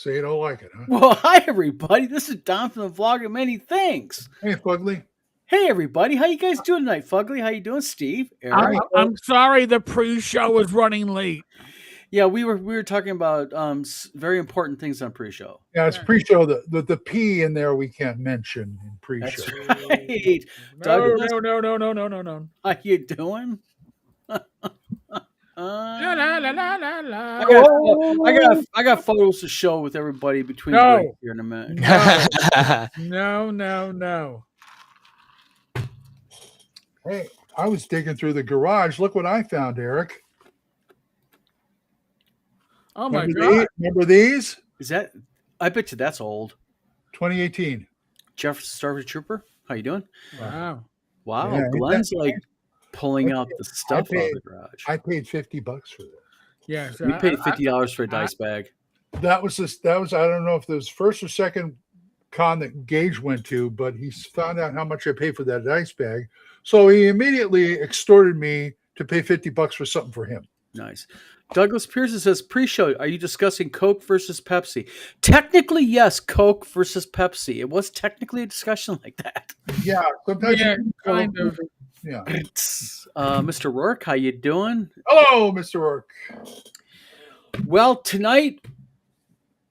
So you don't like it, huh? Well, hi everybody. This is Don from the Vlog of Many Things. Hey, Fugly. Hey everybody, how you guys doing tonight? Fugly, how you doing? Steve, I'm, Eric. I'm sorry the pre-show was running late. Yeah, we were talking about very important things on pre-show. Yeah, it's pre-show. The P in there we can't mention in pre-show. That's right. No, Douglas, no. how you doing? La la la la la la. I got photos to show with everybody between No. breaks here in a minute. No. Hey, I was digging through the garage. Look what I found, Eric. Oh my Remember God. Remember these? Is that? I bet you that's old. 2018. Jefferson Starship Trooper, how you doing? Wow. Wow, Yeah, Glenn's like pulling out the stuff out paid- of the garage. I paid $50 for that. Yeah. So We paid $50 for a dice bag. That was I don't know if it was first or second con that Gage went to, but he found out how much I paid for that dice bag. So he immediately extorted me to pay $50 for something for him. Nice. Douglas Pearson says, pre-show, are you discussing Coke versus Pepsi? Technically, yes, Coke versus Pepsi. It was technically a discussion like that. Yeah, sometimes Yeah, you- kind of. Yeah. Mr. Rourke, how you doing? Hello, Mr. Rourke. Well, tonight,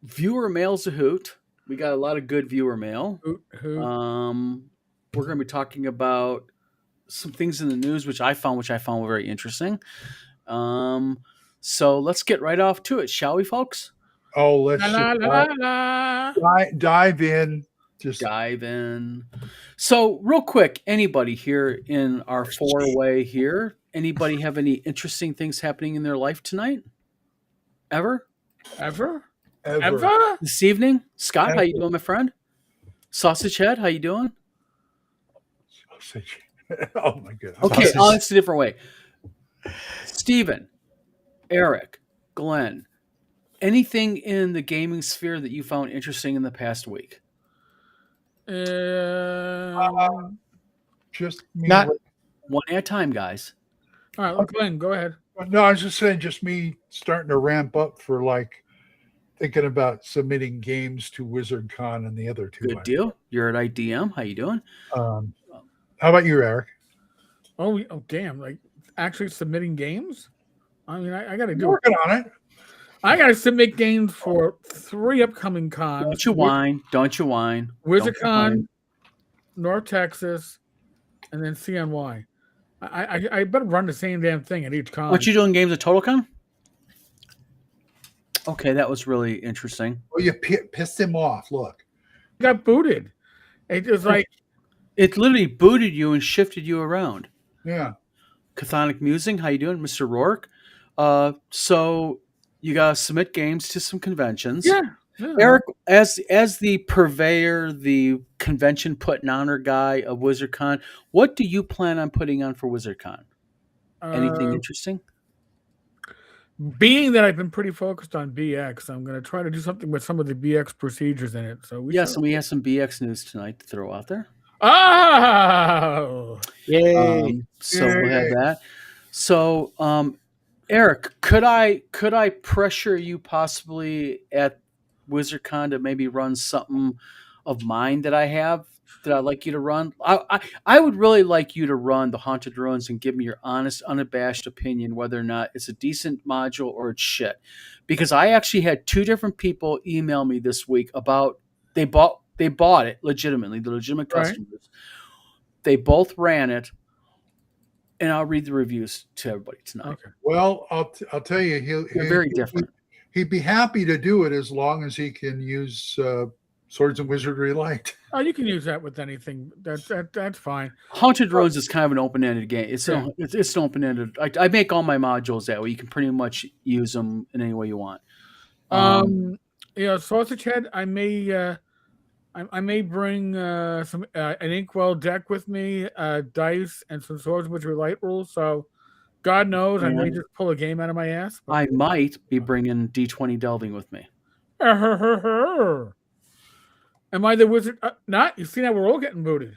viewer mail's a hoot. We got a lot of good viewer mail. Who? We're going to be talking about some things in the news which I found very interesting. So let's get right off to it, shall we, folks? Oh, let's La, just la, la, la. dive in. Just Dive in. So, real quick, anybody here in our four-way here, anybody have any interesting things happening in their life tonight? Ever? Ever? This evening? Scott, how you Ever. doing, my friend? Sausage Head, how you doing? Oh my goodness. Okay, I'll ask a different way. Steven, Eric, Glenn, anything in the gaming sphere that you found interesting in the past week? Just me. Not- One at a time, guys. All right, Glenn, go ahead. No, I was just saying, just me starting to ramp up for like thinking about submitting games to WizardCon and the other two. Good deal. You're at IDM. How you doing? How about you, Eric? Oh, damn! Like actually submitting games. I mean, I got to do it. Working on it. I got to submit games for 3 upcoming cons. Don't you whine. Don't you whine. WizardCon, North Texas, and then CNY. I better run the same damn thing at each con. What you doing games at TotalCon? Okay, that was really interesting. Oh, you pissed him off. Look. got booted. It was like It literally booted you and shifted you around. Yeah. Chthonic Musing, how you doing, Mr. Rourke? So you gotta submit games to some conventions. yeah. Eric, as the purveyor, the convention putting honor guy of WizardCon, what do you plan on putting on for WizardCon? Anything interesting? Being that I've been pretty focused on BX, I'm going to try to do something with some of the BX procedures in it. So Yes, and we have some BX news tonight to throw out there. Oh, Yay! So we'll have that. So, Eric, could I pressure you possibly at WizardCon to maybe run something of mine that I have that I'd like you to run? I would really like you to run the Haunted Ruins and give me your honest, unabashed opinion whether or not it's a decent module or it's shit. Because I actually had 2 different people email me this week about they bought it legitimately, the legitimate customers. Right. They both ran it, and I'll read the reviews to everybody tonight. okay. Well, I'll tell you, They're very different. He'd be happy to do it as long as he can use Swords and Wizardry Light. Oh, you can use that with anything. That's fine. Haunted Ruins is kind of an open-ended game. It's an open-ended. I make all my modules that way. You can pretty much use them in any way you want. Sausage Head. I may bring some an Inkwell deck with me, dice, and some Swords with your Light rules. So, God knows, I may just pull a game out of my ass. But... I might be bringing D20 Delving with me. Am I the wizard? Not. You see now we're all getting booted.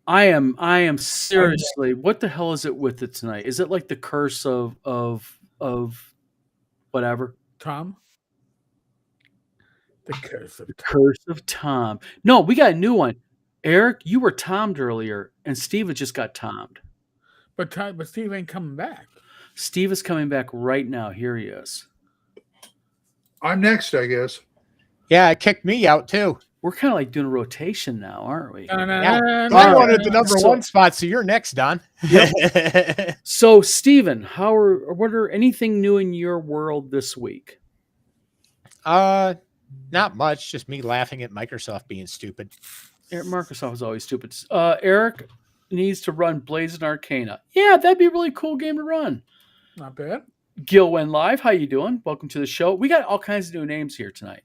I am seriously. What the hell is it with it tonight? Is it like the curse of whatever? Tom. The curse of Curse of Tom. No, we got a new one. Eric, you were Tommed earlier, and Steven just got Tommed. but Steve ain't coming back. Steve is coming back right now. Here he is. I'm next, I guess. Yeah, it kicked me out too. We're kind of like doing a rotation now, aren't we? Yeah. I wanted the number So- one spot, so you're next, Don. So, Steven, what are anything new in your world this week? Not much. Just me laughing at Microsoft being stupid. Microsoft is always stupid. Eric needs to run Blades and Arcana. Yeah, that'd be a really cool game to run. Not bad. Gil Wen Live, how you doing? Welcome to the show. We got all kinds of new names here tonight.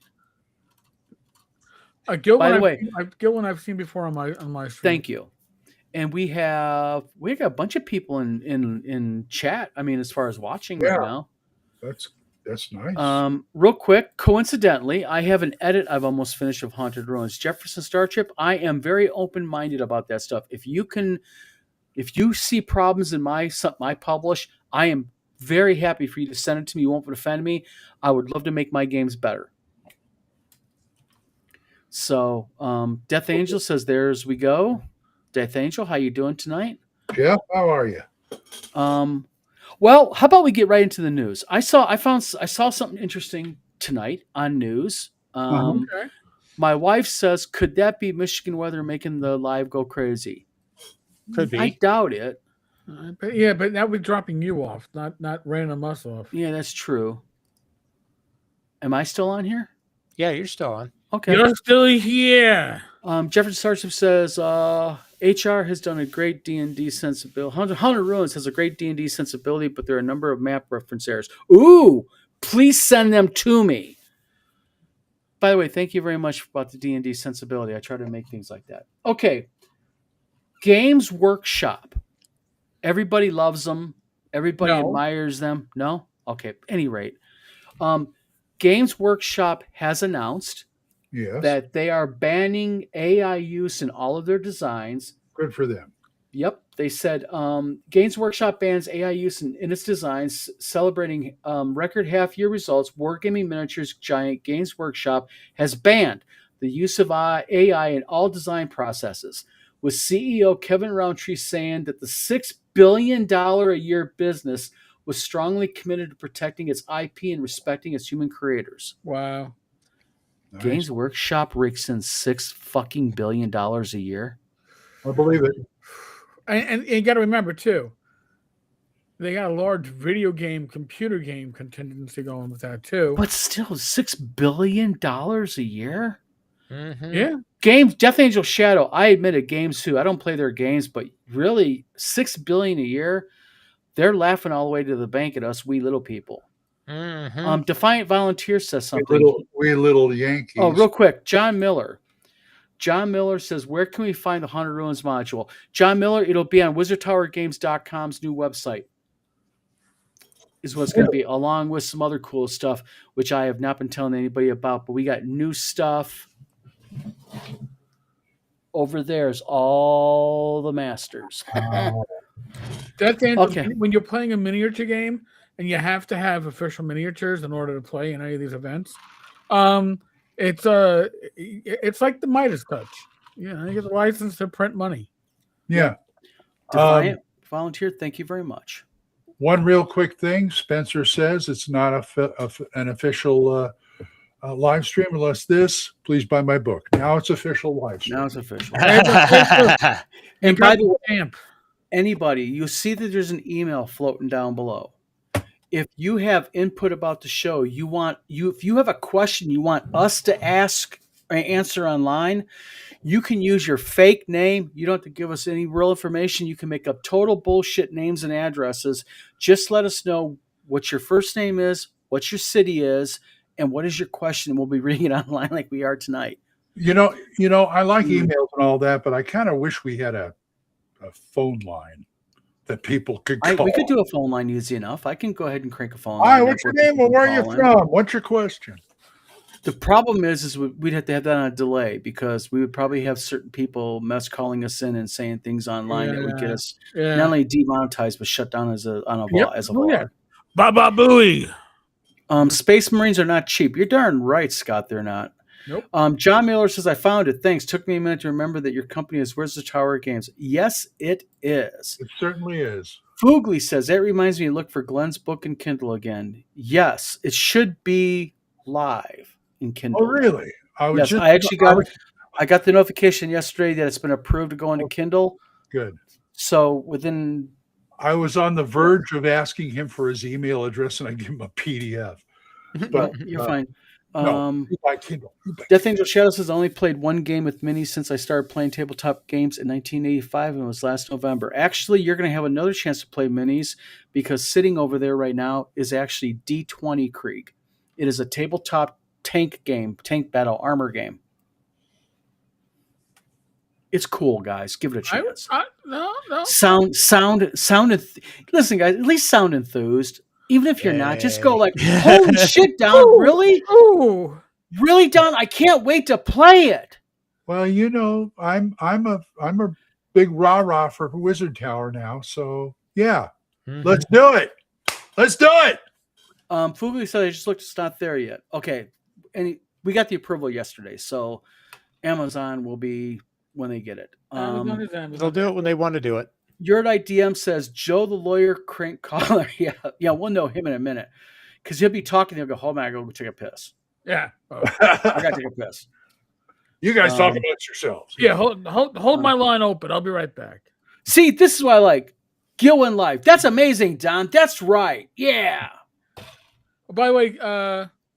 Gilwin, By the way- Gilwin I've seen before on my stream. Thank you. And we got a bunch of people in chat. I mean, as far as watching Yeah. right now. That's nice. Real quick, coincidentally, I have an edit I've almost finished of Haunted Ruins. Jefferson Starship, I am very open-minded about that stuff. If you see problems in something I publish, I am very happy for you to send it to me. You won't offend me. I would love to make my games better. So, Death Angel says, "There's we go." Death Angel, how you doing tonight? Jeff, how are you? Well, how about we get right into the news? I saw something interesting tonight on news. Okay. My wife says, "Could that be Michigan weather making the live go crazy?" Could be. I doubt it. But now we're dropping you off, not random us off. Yeah, that's true. Am I still on here? Yeah, you're still on. Okay. You're still here. Jefferson Starship says HR has done a great D&D sensibility. Haunted Ruins has a great D&D sensibility, but there are a number of map reference errors. Ooh, please send them to me. By the way, thank you very much about the D&D sensibility. I try to make things like that. Okay. Games Workshop. Everybody loves them. Everybody No. admires them. No? Okay. At any rate, Games Workshop has announced Yes. that they are banning AI use in all of their designs. Good for them. Yep. They said Games Workshop bans AI use in its designs, celebrating record half-year results. Wargaming Miniatures giant Games Workshop has banned the use of AI in all design processes, with CEO Kevin Roundtree saying that the $6 billion a year business was strongly committed to protecting its IP and respecting its human creators. Wow. Nice. Games Workshop rakes in $6 billion a year. I believe it. And you got to remember too, they got a large computer game contingency going with that too. But still, $6 billion a year? Mm-hmm. Yeah. Games, Death Angel Shadow, I admit it, games too. I don't play their games, but really, $6 billion a year, they're laughing all the way to the bank at us, we little people. Mm-hmm. Defiant Volunteer says something. We little Yankees. Oh, real quick, John Miller. John Miller says, "Where can we find the Haunted Ruins module?" John Miller, it'll be on WizardTowerGames.com's new website. Is what's going to be, along with some other cool stuff, which I have not been telling anybody about. But we got new stuff. Over there is all the masters. That's Okay. when you're playing a miniature game and you have to have official miniatures in order to play in any of these events. It's like the Midas touch. You get the license to print money. Yeah. Defiant Volunteer, thank you very much. One real quick thing. Spencer says it's not an official live stream unless this. Please buy my book. Now it's official live stream. Now it's official. And And by the way, stamp. anybody, you'll see that there's an email floating down below. If you have input about the show, if you have a question you want us to ask or answer online, you can use your fake name. You don't have to give us any real information. You can make up total bullshit names and addresses. Just let us know what your first name is, what your city is, and what is your question. We'll be reading it online like we are tonight. You know, I like emails and all that, but I kind of wish we had a phone line that people could call. We could do a phone line easy enough. I can go ahead and crank a phone Hi, line. what's your up where name? people Well, where are can you call in. from? What's your question? The problem is we'd have to have that on a delay because we would probably have certain people calling us in and saying things online that would get us not only demonetized but shut down as a vlog. Baba Booey. Space Marines are not cheap. You're darn right, Scott. They're not. Nope. John Miller says, I found it. Thanks. Took me a minute to remember that your company is Where's the Tower Games. Yes, it is. It certainly is. Foogly says, that reminds me to look for Glenn's book in Kindle again. Yes, it should be live in Kindle. Oh, really? Yes, I got the notification yesterday that it's been approved to go into Kindle. Good. So within... I was on the verge of asking him for his email address, and I give him a PDF. Well, you're fine. No, you buy Kindle. Death Angel Shadow says, I only played one game with minis since I started playing tabletop games in 1985, and it was last November. Actually, you're going to have another chance to play minis because sitting over there right now is actually D20 Krieg. It is a tabletop tank game, tank battle armor game. It's cool, guys. Give it a chance. No. Listen, guys, at least sound enthused. Even if you're not, just go like, holy shit, Don, really? Ooh. Really, Don? I can't wait to play it. Well, you know, I'm a big rah-rah for Wizard Tower now. So yeah, let's do it. Let's do it. Fugly said, I just looked, it's not there yet. Okay. And we got the approval yesterday, so Amazon will be when they get it. They'll do it when they want to do it. Yurtite DM says, Joe the lawyer crank caller. Yeah, we'll know him in a minute. Because he'll be talking, he'll go, hold on, I go take a piss. Yeah. I gotta take a piss. You guys talk about yourselves. Yeah, hold my line open. I'll be right back. See, this is why I like Gilwin Live. That's amazing, Don. That's right. Yeah. Oh, by the way,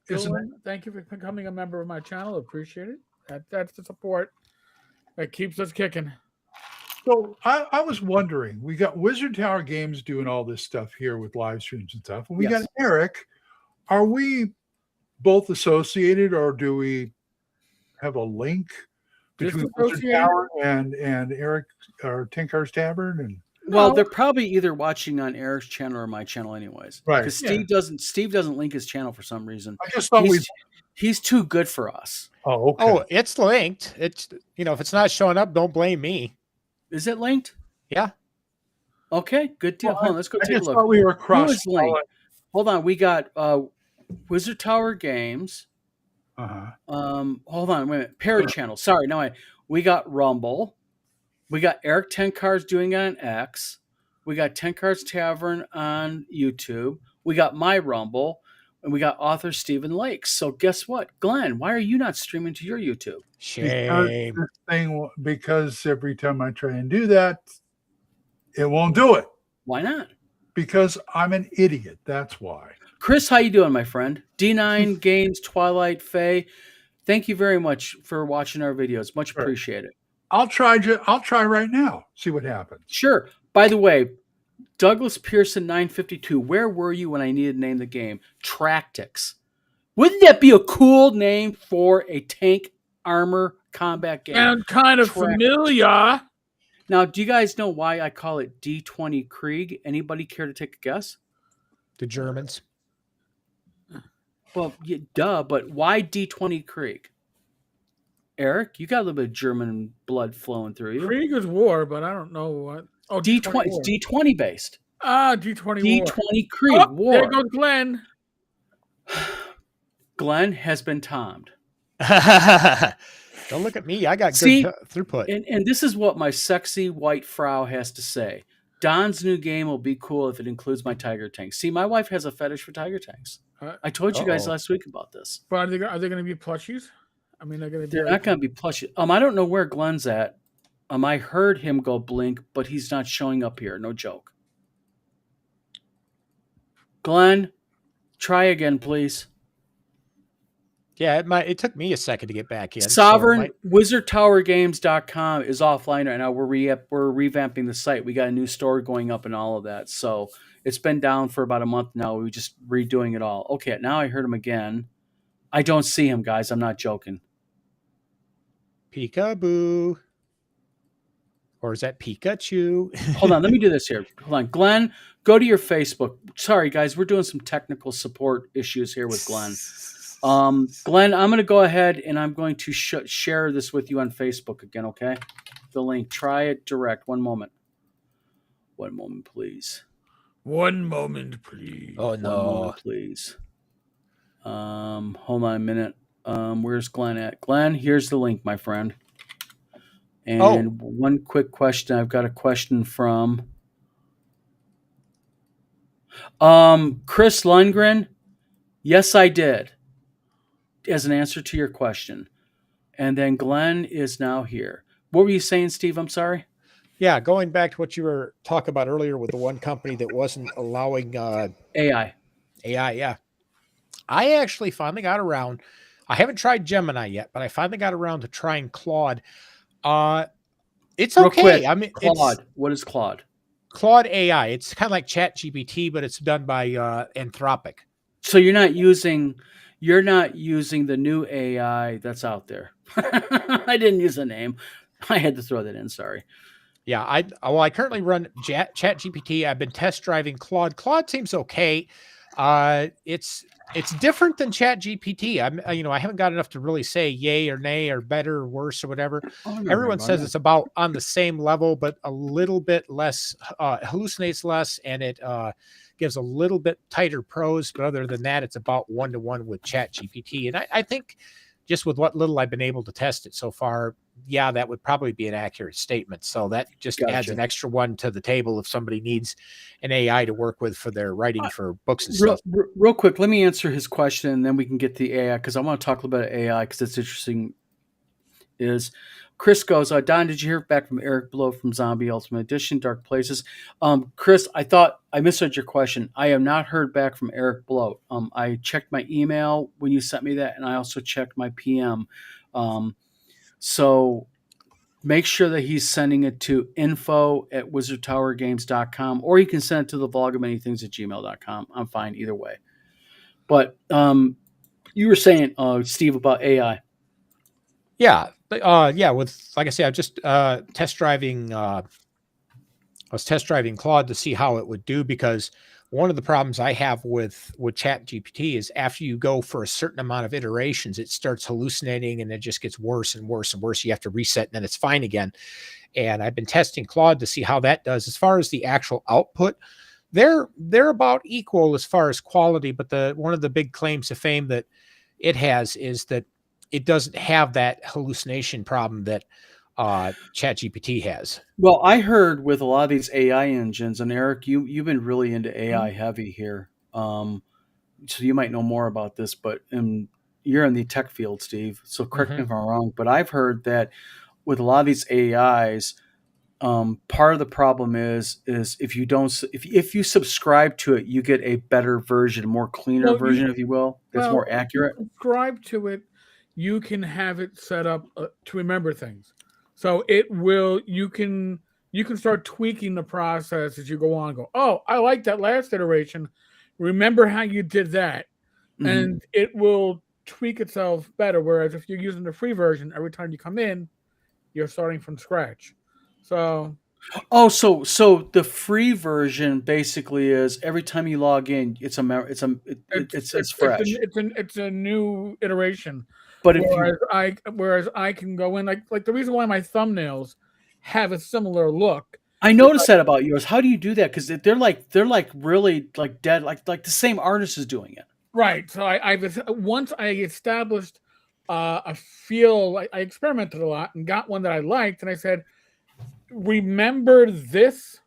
Gilwin, thank you for becoming a member of my channel. Appreciate it. That's the support that keeps us kicking. So I was wondering, we got Wizard Tower Games doing all this stuff here with live streams and stuff. And we got Eric. Are we both associated, or do we have a link between Wizard Tower and Eric or Tinker's Tavern? And well, they're probably either watching on Eric's channel or my channel, anyways. Right. Because Steve doesn't link his channel for some reason. I just thought he's too good for us. Oh, okay. Oh, it's linked. It's if it's not showing up, don't blame me. Is it linked? Yeah. Okay, good deal. Well, Hold on, let's go I take a just look. thought we were Who is linked? Hold on, we got Wizard Tower Games. Hold on, wait a minute. Parody channel. Sorry, no, we got Rumble. We got Eric Tenkar's doing it on X. We got Tenkar's Tavern on YouTube. We got my Rumble. And we got author Stephen Lakes. So guess what? Glenn, why are you not streaming to your YouTube? Shame. Because every time I try and do that, it won't do it. Why not? Because I'm an idiot. That's why. Chris, how you doing, my friend? D9 Games, Twilight, Faye. Thank you very much for watching our videos. Much appreciated. I'll try right now. See what happens. Sure. By the way, Douglas Pearson 952. Where were you when I needed to name the game? Tractics. Wouldn't that be a cool name for a tank armor combat game? And kind of familiar. Now, do you guys know why I call it D20 Krieg? Anybody care to take a guess? The Germans. Well, yeah, duh, but why D20 Krieg? Eric, you got a little bit of German blood flowing through you. Krieg is war, but I don't know what. Oh, D20. It's D20 based. D20 D20 Krieg war. There goes Glenn. Glenn has been tommed. Don't look at me. I got good throughput. And this is what my sexy white frau has to say. Don's new game will be cool if it includes my tiger tanks. See, my wife has a fetish for tiger tanks. I told you guys last week about this. But are they going to be plushies? I mean, they're not going to be plushies. I don't know where Glenn's at. I heard him go blink, but he's not showing up here. No joke. Glenn, try again, please. Yeah, it took me a second to get back in. Sovereign WizardTowerGames.com is offline right now. We're revamping the site. We got a new store going up and all of that. So it's been down for about a month now. We're just redoing it all. Okay, now I heard him again. I don't see him, guys. I'm not joking. Peekaboo. Or is that Pikachu? Hold on. Let me do this here. Hold on. Glenn, go to your Facebook. Sorry, guys. We're doing some technical support issues here with Glenn. Glenn, I'm going to go ahead and I'm going to share this with you on Facebook again, okay? The link. Try it direct. One moment. One moment, please. One moment, please. Oh, no. One moment, please. Hold on a minute. Where's Glenn at? Glenn, here's the link, my friend. And Oh. one quick question. I've got a question from Chris Lundgren. Yes, I did. As an answer to your question. And then Glenn is now here. What were you saying, Steve? I'm sorry. Yeah, going back to what you were talking about earlier with the one company that wasn't allowing AI. AI. Yeah, I actually finally got around. I haven't tried Gemini yet, but I finally got around to trying Claude. It's Real okay. quick, I mean, Claude. it's What is Claude? Claude AI. It's kind of like Chat GPT, but it's done by Anthropic. So you're not using the new AI that's out there. I didn't use the name. I had to throw that in. Sorry. Yeah, I currently run Chat GPT. I've been test driving Claude. Claude seems okay. It's different than Chat GPT. I haven't got enough to really say yay or nay or better or worse or whatever. Oh, no, Everyone no, says no. it's about on the same level, but a little bit less, hallucinates less, and it gives a little bit tighter prose. But other than that, it's about 1-to-1 with Chat GPT. And I think just with what little I've been able to test it so far, yeah, that would probably be an accurate statement. So that just adds Gotcha. an extra one to the table if somebody needs an AI to work with for their writing for books and Real, stuff. real quick, let me answer his question, and then we can get to the AI because I want to talk a little bit of AI because it's interesting. Is Chris goes, Don, did you hear back from Eric Blow from Zombie Ultimate Edition, Dark Places? Chris, I thought I misheard your question. I have not heard back from Eric Blow. I checked my email when you sent me that, and I also checked my PM. So make sure that he's sending it to info@wizardtowergames.com, or you can send it to the vlog of many things at gmail.com. I'm fine either way. But you were saying, Steve, about AI. Yeah. With, like I say, I'm just test driving. I was test driving Claude to see how it would do, because one of the problems I have with Chat GPT is after you go for a certain amount of iterations, it starts hallucinating and it just gets worse and worse and worse. You have to reset and then it's fine again. And I've been testing Claude to see how that does. As far as the actual output, they're about equal as far as quality, but one of the big claims to fame that it has is that it doesn't have that hallucination problem that ChatGPT has. Well, I heard with a lot of these AI engines, and Eric, you've been really into AI heavy here, so you might know more about this. But you're in the tech field, Steve. So correct me if I'm wrong, but I've heard that with a lot of these AIs, part of the problem is if you subscribe to it, you get a better version, more cleaner version, if you will, that's more accurate. If you subscribe to it, you can have it set up to remember things. So you can start tweaking the process as you go on. Go, oh, I like that last iteration. Remember how you did that, and it will tweak itself better. Whereas if you're using the free version, every time you come in, you're starting from scratch. So so the free version basically is every time you log in, it's fresh. It's a new iteration. But whereas I can go in like the reason why my thumbnails have a similar look. I noticed that about yours. How do you do that? Because they're like really like dead, like the same artist is doing it. Right. So once I established a feel, I experimented a lot and got one that I liked, and I said, remember this,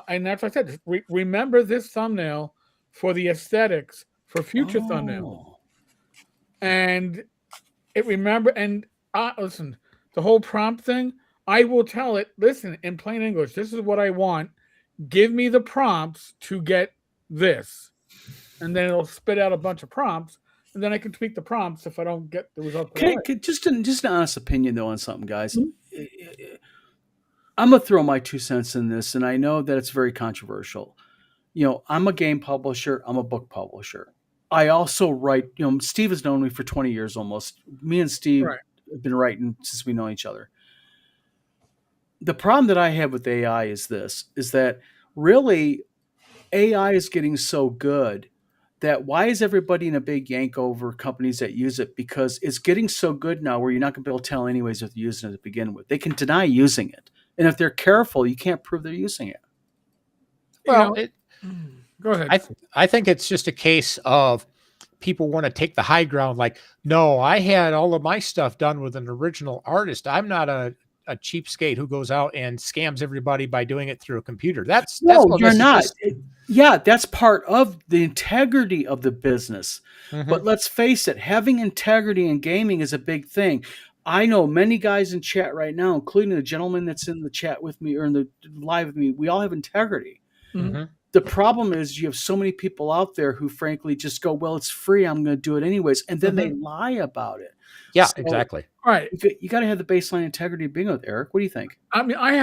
and that's what I said. Remember this thumbnail for the aesthetics for future thumbnails, and it listen, the whole prompt thing, I will tell it, listen, in plain English, this is what I want. Give me the prompts to get this. And then it'll spit out a bunch of prompts, and then I can tweak the prompts if I don't get the result. Just an honest opinion, though, on something, guys. I'm going to throw my 2 cents in this, and I know that it's very controversial. I'm a game publisher. I'm a book publisher. I also write, Steve has known me for 20 years almost. Me and Steve have been writing since we know each other. The problem that I have with AI is that really AI is getting so good that why is everybody in a big yank over companies that use it? Because it's getting so good now where you're not going to be able to tell anyways if they're using it to begin with. They can deny using it. And if they're careful, you can't prove they're using it. Well, go ahead. I think it's just a case of people want to take the high ground. Like, no, I had all of my stuff done with an original artist. I'm not a cheapskate who goes out and scams everybody by doing it through a computer. That's No, what you're this is not. just- Yeah, that's part of the integrity of the business. Mhm. But let's face it, having integrity in gaming is a big thing. I know many guys in chat right now, including the gentleman that's in the chat with me or in the live with me. We all have integrity. Mhm. The problem is you have so many people out there who frankly just go, well, it's free, I'm going to do it anyways. And then they lie about it. Yeah, So- exactly. All right. You got to have the baseline integrity of being with Eric. What do you think? I mean, I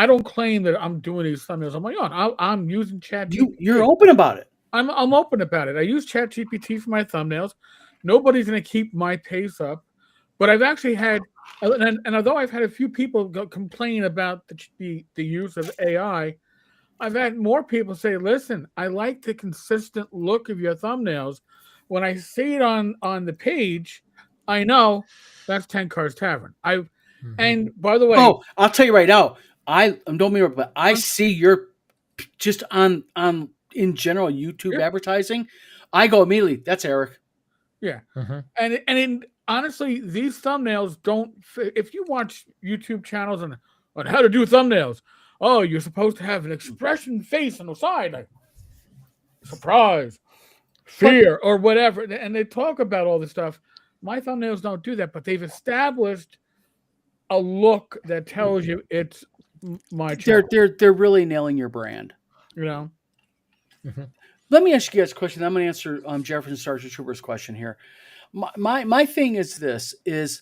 don't claim that I'm doing these thumbnails on my own. I'm using ChatGPT. You're open about it. I'm open about it. I use ChatGPT for my thumbnails. Nobody's going to keep my pace up, but I've actually had, and although I've had a few people complain about the use of AI, I've had more people say, "Listen, I like the consistent look of your thumbnails. When I see it on the page, I know that's 10 Cars Tavern." And by the way, Oh, I'll tell you right now. Don't be, but I see your just on in general YouTube Yeah. advertising. I go immediately. That's Eric. yeah. Mhm. And honestly, these thumbnails don't. If you watch YouTube channels on how to do thumbnails, oh, you're supposed to have an expression face on the side, like surprise, fear, or whatever, and they talk about all this stuff. My thumbnails don't do that, but they've established a look that tells you it's my channel. They're really nailing your brand. You know, Let me ask you guys a question. I'm going to answer Jefferson Sergeant Trooper's question here. My thing is this: is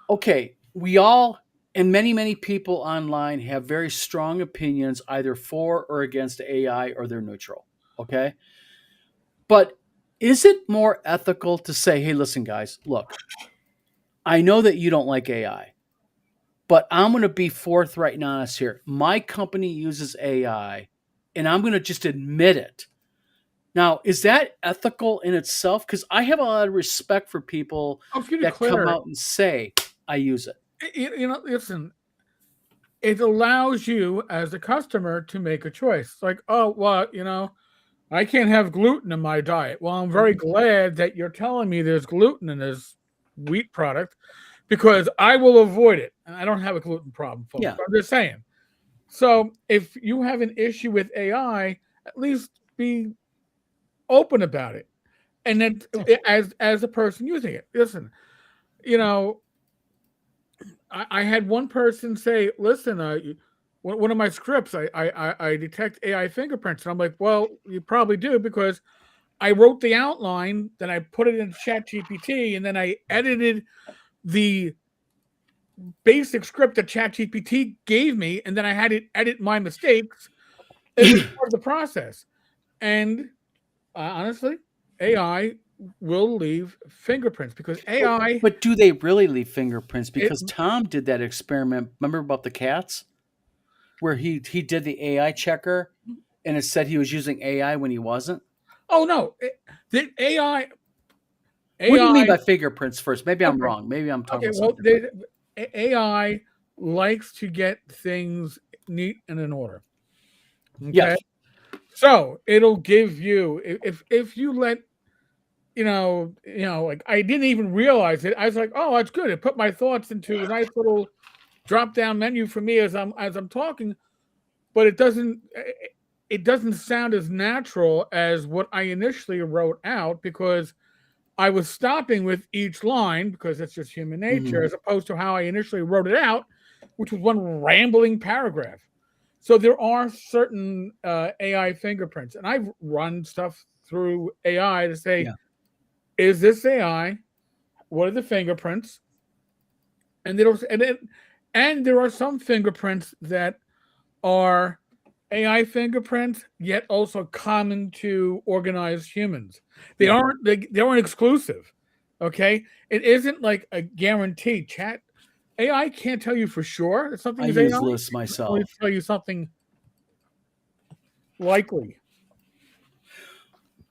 okay. We all and many people online have very strong opinions, either for or against AI, or they're neutral. Okay, but is it more ethical to say, "Hey, listen, guys, look, I know that you don't like AI, but I'm going to be forthright and honest here. My company uses AI, and I'm going to just admit it." Now, is that ethical in itself? Because I have a lot of respect for people that come out and say, I use it. You know, listen, it allows you as a customer to make a choice. Like, oh, well, you know, I can't have gluten in my diet. Well, I'm very glad that you're telling me there's gluten in this wheat product because I will avoid it. And I don't have a gluten problem, folks. Yeah. I'm just saying. So if you have an issue with AI, at least be open about it. And then as a person using it, listen, you know, I had one person say, listen, one of my scripts, I detect AI fingerprints. And I'm like, well, you probably do because I wrote the outline, then I put it in ChatGPT, and then I edited the basic script that ChatGPT gave me, and then I had it edit my mistakes as part of the process. And honestly, AI will leave fingerprints because AI. But do they really leave fingerprints? Because Tom did that experiment. Remember about the cats? Where he did the AI checker and it said he was using AI when he wasn't? Oh, no. The AI. What do you mean by fingerprints first? Maybe I'm wrong. Maybe I'm talking Okay, about well, something. AI likes to get things neat and in order. Okay? Yes. So it'll give you if you let like I didn't even realize it. I was like, oh, that's good. It put my thoughts into a nice little drop down menu for me as I'm talking, but it doesn't sound as natural as what I initially wrote out because I was stopping with each line because it's just human nature, as opposed to how I initially wrote it out, which was one rambling paragraph. So there are certain AI fingerprints, and I've run stuff through AI to say, is this AI? What are the fingerprints? And there are some fingerprints that are AI fingerprints, yet also common to organized humans. They aren't exclusive. Okay, it isn't like a guarantee. AI can't tell you for sure that something I is use AI. lists myself. It'll tell you something likely.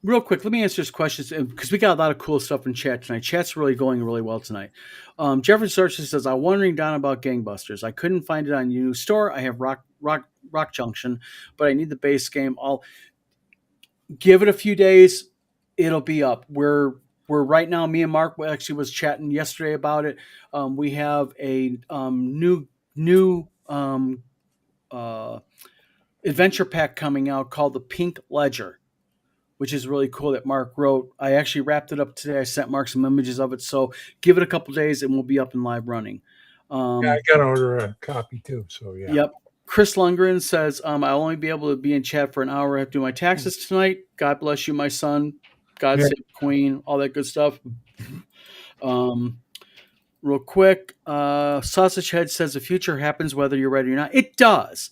Real quick, let me answer this question because we got a lot of cool stuff in chat tonight. Chat's really going really well tonight. Jeffrey Sarson says, I'm wondering down about Gangbusters. I couldn't find it on your store. I have Rock Junction, but I need the base game. give it a few days, it'll be up. We're right now. Me and Mark actually was chatting yesterday about it. We have a new adventure pack coming out called the Pink Ledger, which is really cool that Mark wrote. I actually wrapped it up today. I sent Mark some images of it. So give it a couple days and we'll be up and live running. I got to order a copy too. So yeah. Yep. Chris Lundgren says, I'll only be able to be in chat for an hour. I have to do my taxes tonight. God bless you, my son. God save the Queen, all that good stuff. Real quick, Sausage Head says the future happens whether you're ready or not. It does.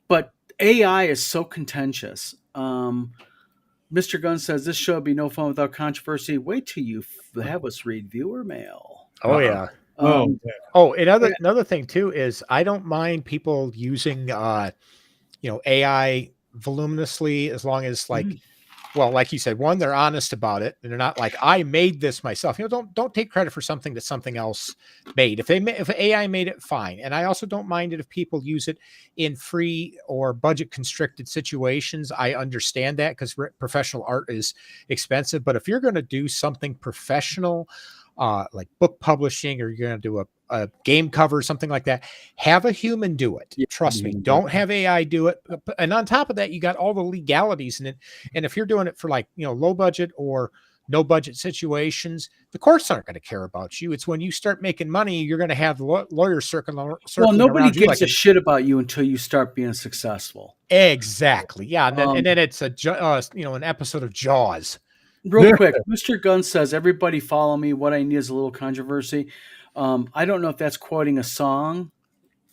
But AI is so contentious. Mr. Gunn says this show would be no fun without controversy. Wait till you have us read viewer mail. Oh, yeah. Another thing too is I don't mind people using AI voluminously as long as like you said, one, they're honest about it and they're not like, I made this myself. Don't take credit for something that something else made. If AI made it, fine. And I also don't mind it if people use it in free or budget constricted situations. I understand that because professional art is expensive. But if you're going to do something professional, like book publishing, or you're going to do a game cover, something like that, have a human do it. Trust me, don't have AI do it. And on top of that, you got all the legalities in it. And if you're doing it for low budget or no budget situations, the courts aren't going to care about you. It's when you start making money, you're going to have lawyers circling well, nobody gives like a shit about you until you start being successful. Exactly. Yeah. And then it's an episode of Jaws. Real quick, Mr. Gunn says, everybody follow me. What I need is a little controversy. I don't know if that's quoting a song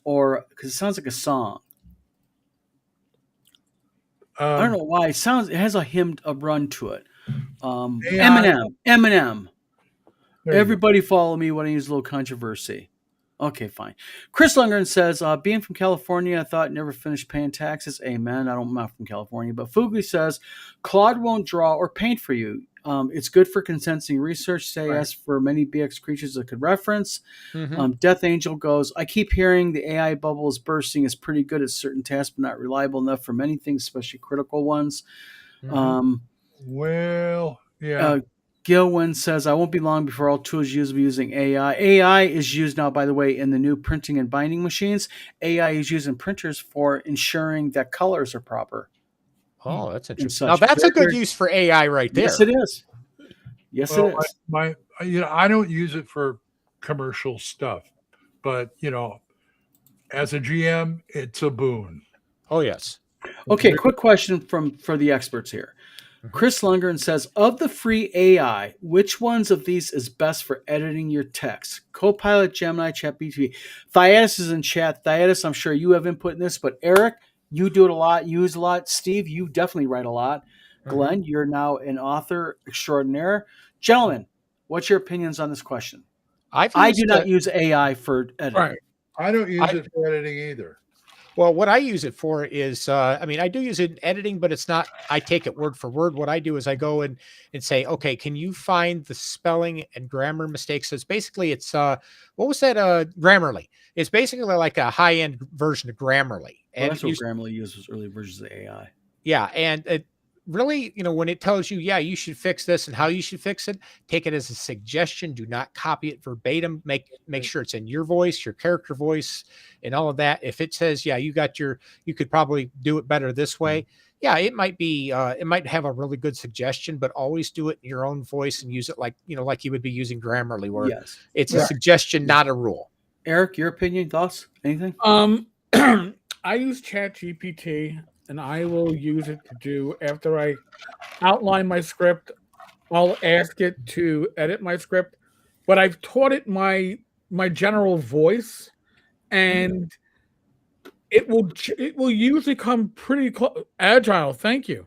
or because it sounds like a song. I don't know why. It has a run to it. Eminem. Everybody follow me when I use a little controversy. Okay, fine. Chris Lundgren says, being from California, I thought never finished paying taxes. Amen. I'm not from California. But Fugly says, Claude won't draw or paint for you. It's good for consenting research. Say yes for many BX creatures that could reference. Death Angel goes, I keep hearing the AI bubble is bursting. Is pretty good at certain tasks, but not reliable enough for many things, especially critical ones. Gil Wynn says, I won't be long before all tools used will be using AI. AI is used now, by the way, in the new printing and binding machines. AI is used in printers for ensuring that colors are proper. Oh, that's interesting. Now, that's a good use for AI right there. Yes, it is. Yes, it is. I don't use it for commercial stuff, but, as a GM, it's a boon. Oh, yes. Okay, quick question for the experts here. Chris Lundgren says, of the free AI, which ones of these is best for editing your text? Copilot, Gemini, ChatGPT. Thyatis is in chat. Thyatis, I'm sure you have input in this, but Eric, you do it a lot, you use a lot. Steve, you definitely write a lot. Glenn, you're now an author extraordinaire. Gentlemen, what's your opinions on this question? I do not use AI for editing. Right. I don't use it for editing either. Well, what I use it for is, I do use it in editing, but it's not, I take it word for word. What I do is I go in and say, okay, can you find the spelling and grammar mistakes? So it's basically, what was that? Grammarly. It's basically like a high-end version of Grammarly. Well, that's what Grammarly uses early versions of AI. Yeah. And it really, when it tells you, yeah, you should fix this and how you should fix it, take it as a suggestion. Do not copy it verbatim. Make sure it's in your voice, your character voice, and all of that. If it says, yeah, you could probably do it better this way. Yeah, it might be, it might have a really good suggestion, but always do it in your own voice and use it like you would be using Grammarly, where it's a suggestion, not a rule. Eric, your opinion, thoughts, anything? I use ChatGPT. And I will use it to do, after I outline my script, I'll ask it to edit my script. But I've taught it my general voice, and it will usually come pretty agile. Thank you.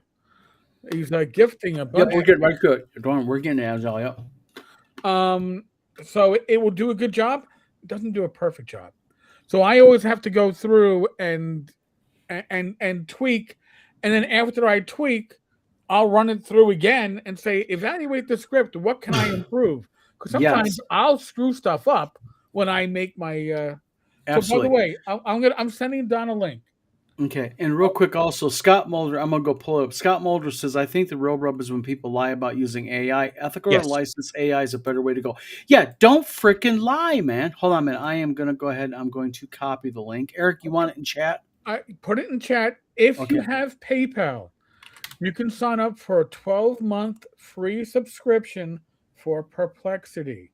He's gifting a bunch. Yep, we're getting right to it. We're getting agile. Yep. So it will do a good job. It doesn't do a perfect job. So I always have to go through and tweak, and then after I tweak, I'll run it through again and say, evaluate the script. What can I improve? Because sometimes I'll screw stuff up when I make my. So by the way, I'm sending Don a link. Okay, and real quick, also Scott Mulder. I'm gonna go pull it up. Scott Mulder says, "I think the real rub is when people lie about using AI. Ethical or Yes. licensed AI is a better way to go." Yeah, don't freaking lie, man. Hold on a minute. I am gonna go ahead. I'm going to copy the link. Eric, you want it in chat? I put it in chat. If you Okay. have PayPal, you can sign up for a 12-month free subscription for Perplexity.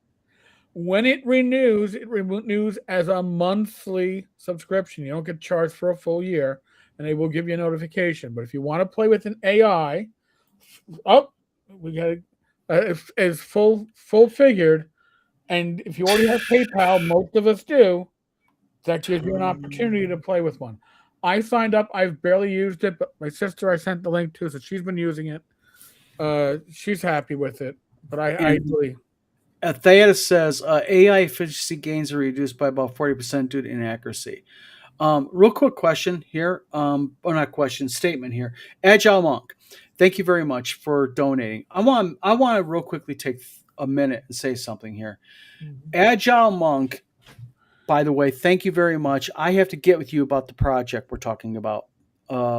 When it renews as a monthly subscription. You don't get charged for a full year, and they will give you a notification. But if you want to play with an AI, we got as full figured. And if you already have PayPal, most of us do. That gives you an opportunity to play with one. I signed up. I've barely used it, but my sister I sent the link to, so she's been using it. She's happy with it. But I really. Theatus says AI efficiency gains are reduced by about 40% due to inaccuracy. Real quick question here, or not question, statement here. Agile Monk, thank you very much for donating. I want to real quickly take a minute and say something here. Agile Monk, by the way, thank you very much. I have to get with you about the project we're talking about.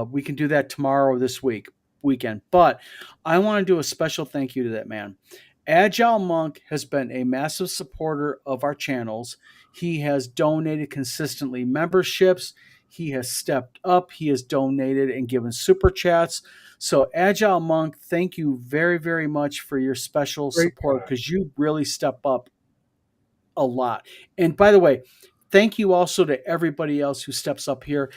We can do that tomorrow or this weekend. But I want to do a special thank you to that man. Agile Monk has been a massive supporter of our channels. He has donated consistently memberships. He has stepped up. He has donated and given super chats. So Agile Monk, thank you very, very much for your special support, because you really step up a lot. And by the way, thank you also to everybody else who steps up here.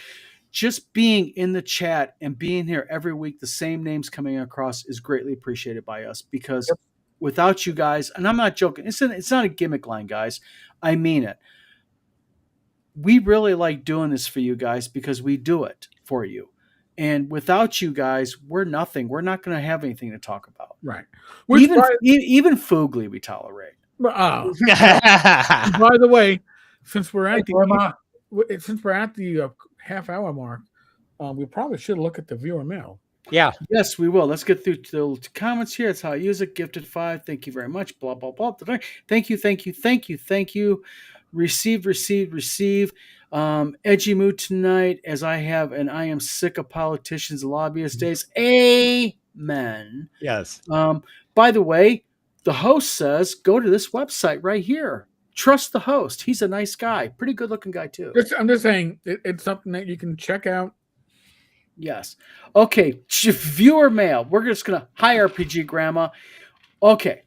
Just being in the chat and being here every week, the same names coming across, is greatly appreciated by us, because without you guys, and I'm not joking, it's not a gimmick line, guys. I mean it. We really like doing this for you guys because we do it for you. And without you guys, we're nothing. We're not going to have anything to talk about. Right. Even Foogly we tolerate. By the way, since we're at the half hour mark, we probably should look at the viewer mail. Yeah. Yes, we will. Let's get through to the comments here. That's how I use it. Gifted 5. Thank you very much. Blah, blah, blah. Thank you. Receive. Edgy mood tonight, as I have, and I am sick of politicians and lobbyist days. Amen. Yes. By the way, the host says, go to this website right here. Trust the host. He's a nice guy. Pretty good looking guy, too. I'm just saying, it's something that you can check out. Yes. Okay. Viewer mail. We're just going to hi RPG Grandma. Okay.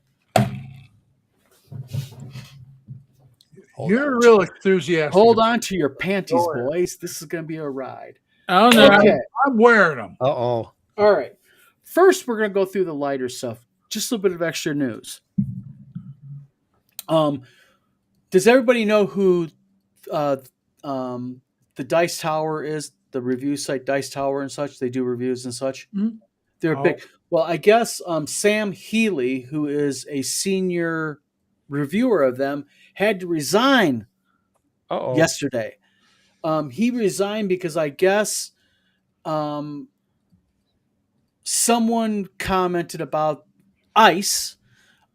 You're real enthusiastic. Hold on to your panties, boys. This is going to be a ride. Oh, no. Okay. I'm wearing them. Uh-oh. All right. First, we're going to go through the lighter stuff. Just a little bit of extra news. Does everybody know who the Dice Tower is? The review site Dice Tower and such. They do reviews and such. Mm-hmm. They're big. Well, I guess Sam Healy, who is a senior reviewer of them, had to resign yesterday. He resigned because I guess someone commented about ICE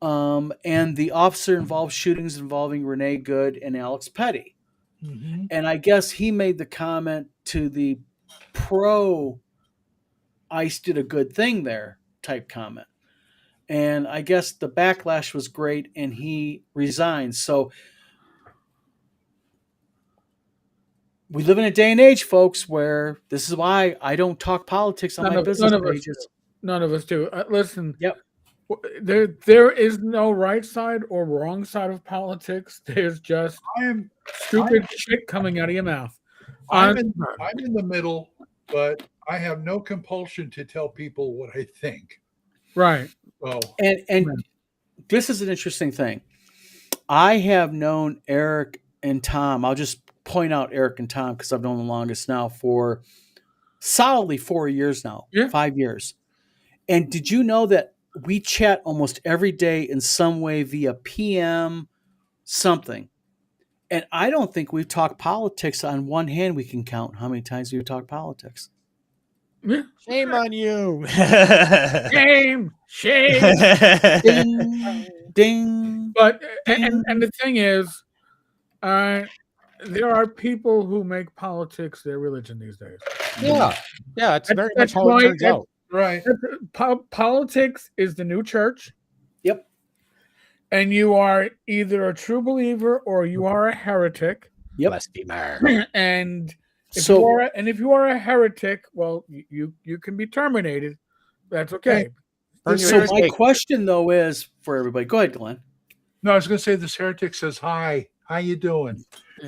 and the officer-involved shootings involving Renee Good and Alex Petty. Mm-hmm. And I guess he made the comment to the pro ICE did a good thing there type comment. And I guess the backlash was great and he resigned. So we live in a day and age, folks, where this is why I don't talk politics on my business pages. None of us do. Listen. Yep. There is no right side or wrong side of politics. There's just stupid shit coming out of your mouth. I'm in the middle, but I have no compulsion to tell people what I think. Right. Well, and this is an interesting thing. I have known Eric and Tom. I'll just point out Eric and Tom because I've known them longest now for solidly 4 years now. Yeah. 5 years. And did you know that we chat almost every day in some way via PM something? And I don't think we've talked politics on one hand. We can count how many times we've talked politics. Yeah. Shame on you. Shame. Ding, ding. But and the thing is, there are people who make politics their religion these days. Yeah, yeah, it's very much That's how it why turns that's- out. Right. Politics is the new church, Yep. and you are either a true believer or you are a heretic. Yep. Blasphemer. And if So you are a heretic, well, you can be terminated. That's okay. Burn This your So my stake. question though is for everybody. Go ahead, Glenn. No, I was going to say this heretic says, "Hi, how you doing?"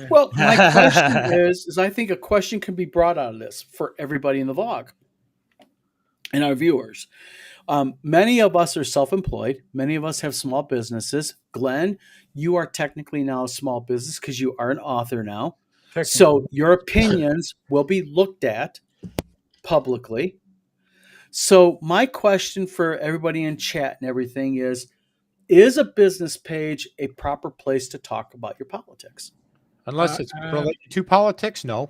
Well, my question is I think a question can be brought out of this for everybody in the vlog and our viewers. Many of us are self-employed. Many of us have small businesses. Glenn, you are technically now a small business because you are an author now. So your opinions will be looked at publicly. So my question for everybody in chat and everything is a business page a proper place to talk about your politics? Unless it's related to politics, no.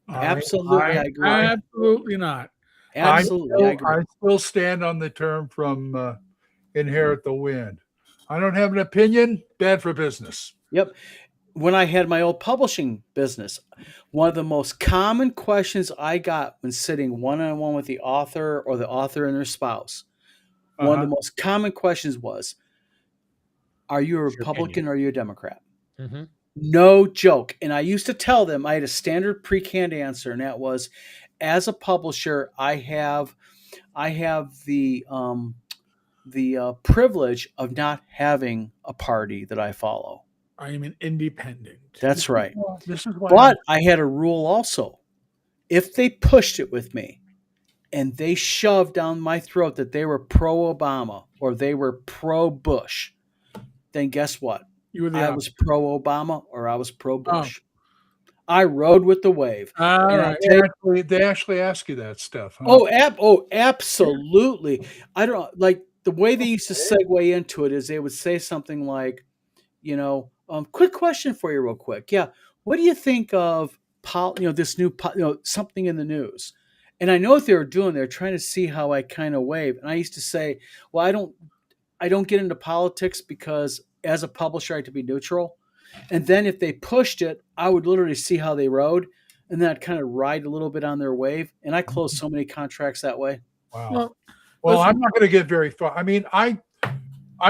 Absolutely, I agree. Absolutely not. Absolutely, I agree. I still stand on the term from Inherit the Wind. I don't have an opinion. Bad for business. Yep. When I had my old publishing business, one of the most common questions I got when sitting one-on-one with the author or the author and their spouse, one of the most common questions was, are you a What's your Republican or are you a Democrat? Mm-hmm. No joke. And I used to tell them, I had a standard pre-canned answer, and that was, as a publisher, I have the privilege of not having a party that I follow. I am an independent. That's right. This is why. But I had a rule also. If they pushed it with me and they shoved down my throat that they were pro-Obama or they were pro-Bush, then guess what? You were the I opposite. was pro-Obama or I was pro-Bush. I rode with the wave. All And right. They actually ask you that stuff. Huh? Absolutely. I don't like the way they used to segue into it is they would say something like, quick question for you real quick. Yeah. What do you think of this new, something in the news? And I know what they were doing. They're trying to see how I kind of wave. And I used to say, well, I don't get into politics because as a publisher, I had to be neutral. And then if they pushed it, I would literally see how they rode. And then I'd kind of ride a little bit on their wave. And I closed so many contracts that way. Wow. Well, I'm not going to get very far. I mean, I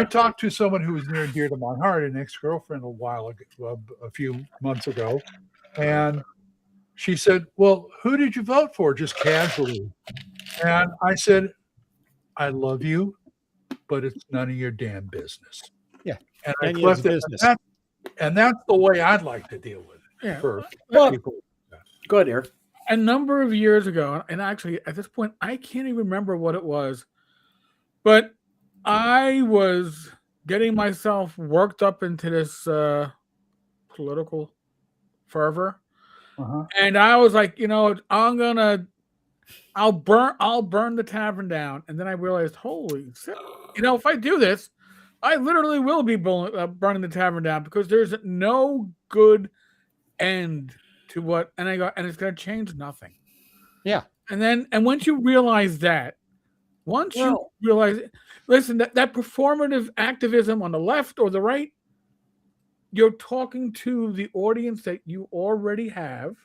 talked to someone who was near and dear to my heart, an ex-girlfriend, a few months ago, and she said, "Well, who did you vote for?" Just casually, and I said, "I love you, but it's none of your damn business." Yeah, and I none of your left it. business. And that's the way I'd like to deal with it. Yeah. For Well, people. go ahead, Eric. A number of years ago, and actually at this point, I can't even remember what it was, but I was getting myself worked up into this political fervor, and I was like, I'll burn the tavern down, and then I realized, holy shit, if I do this, I literally will be burning the tavern down because there's no good end to what, and it's going to change nothing. Yeah. And once you realize that, listen, that performative activism on the left or the right, you're talking to the audience that you already have.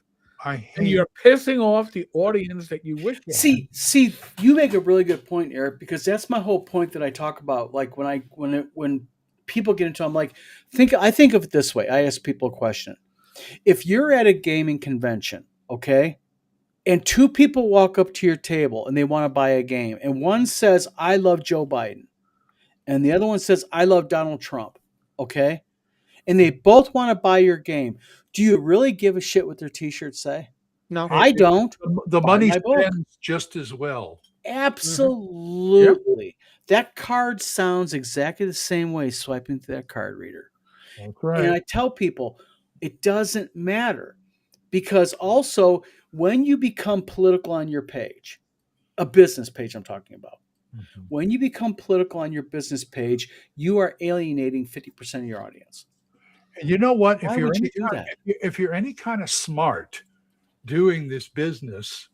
And you're pissing off the audience that you wish you had. See, you make a really good point, Eric, because that's my whole point that I talk about. Like when people get into, I'm like, I think of it this way. I ask people a question. If you're at a gaming convention, okay, and two people walk up to your table and they want to buy a game, and one says, I love Joe Biden, and the other one says, I love Donald Trump, okay, and they both want to buy your game, do you really give a shit what their t-shirts say? No. I don't. The money my book. spends just as well. Absolutely. Yep. That card sounds exactly the same way swiping through that card reader. That's right. And I tell people, it doesn't matter, because also when you become political on your page, a business page I'm talking about, when you become political on your business page, you are alienating 50% of your audience. And you know what? Why would you do that? If you're any kind of smart doing this business,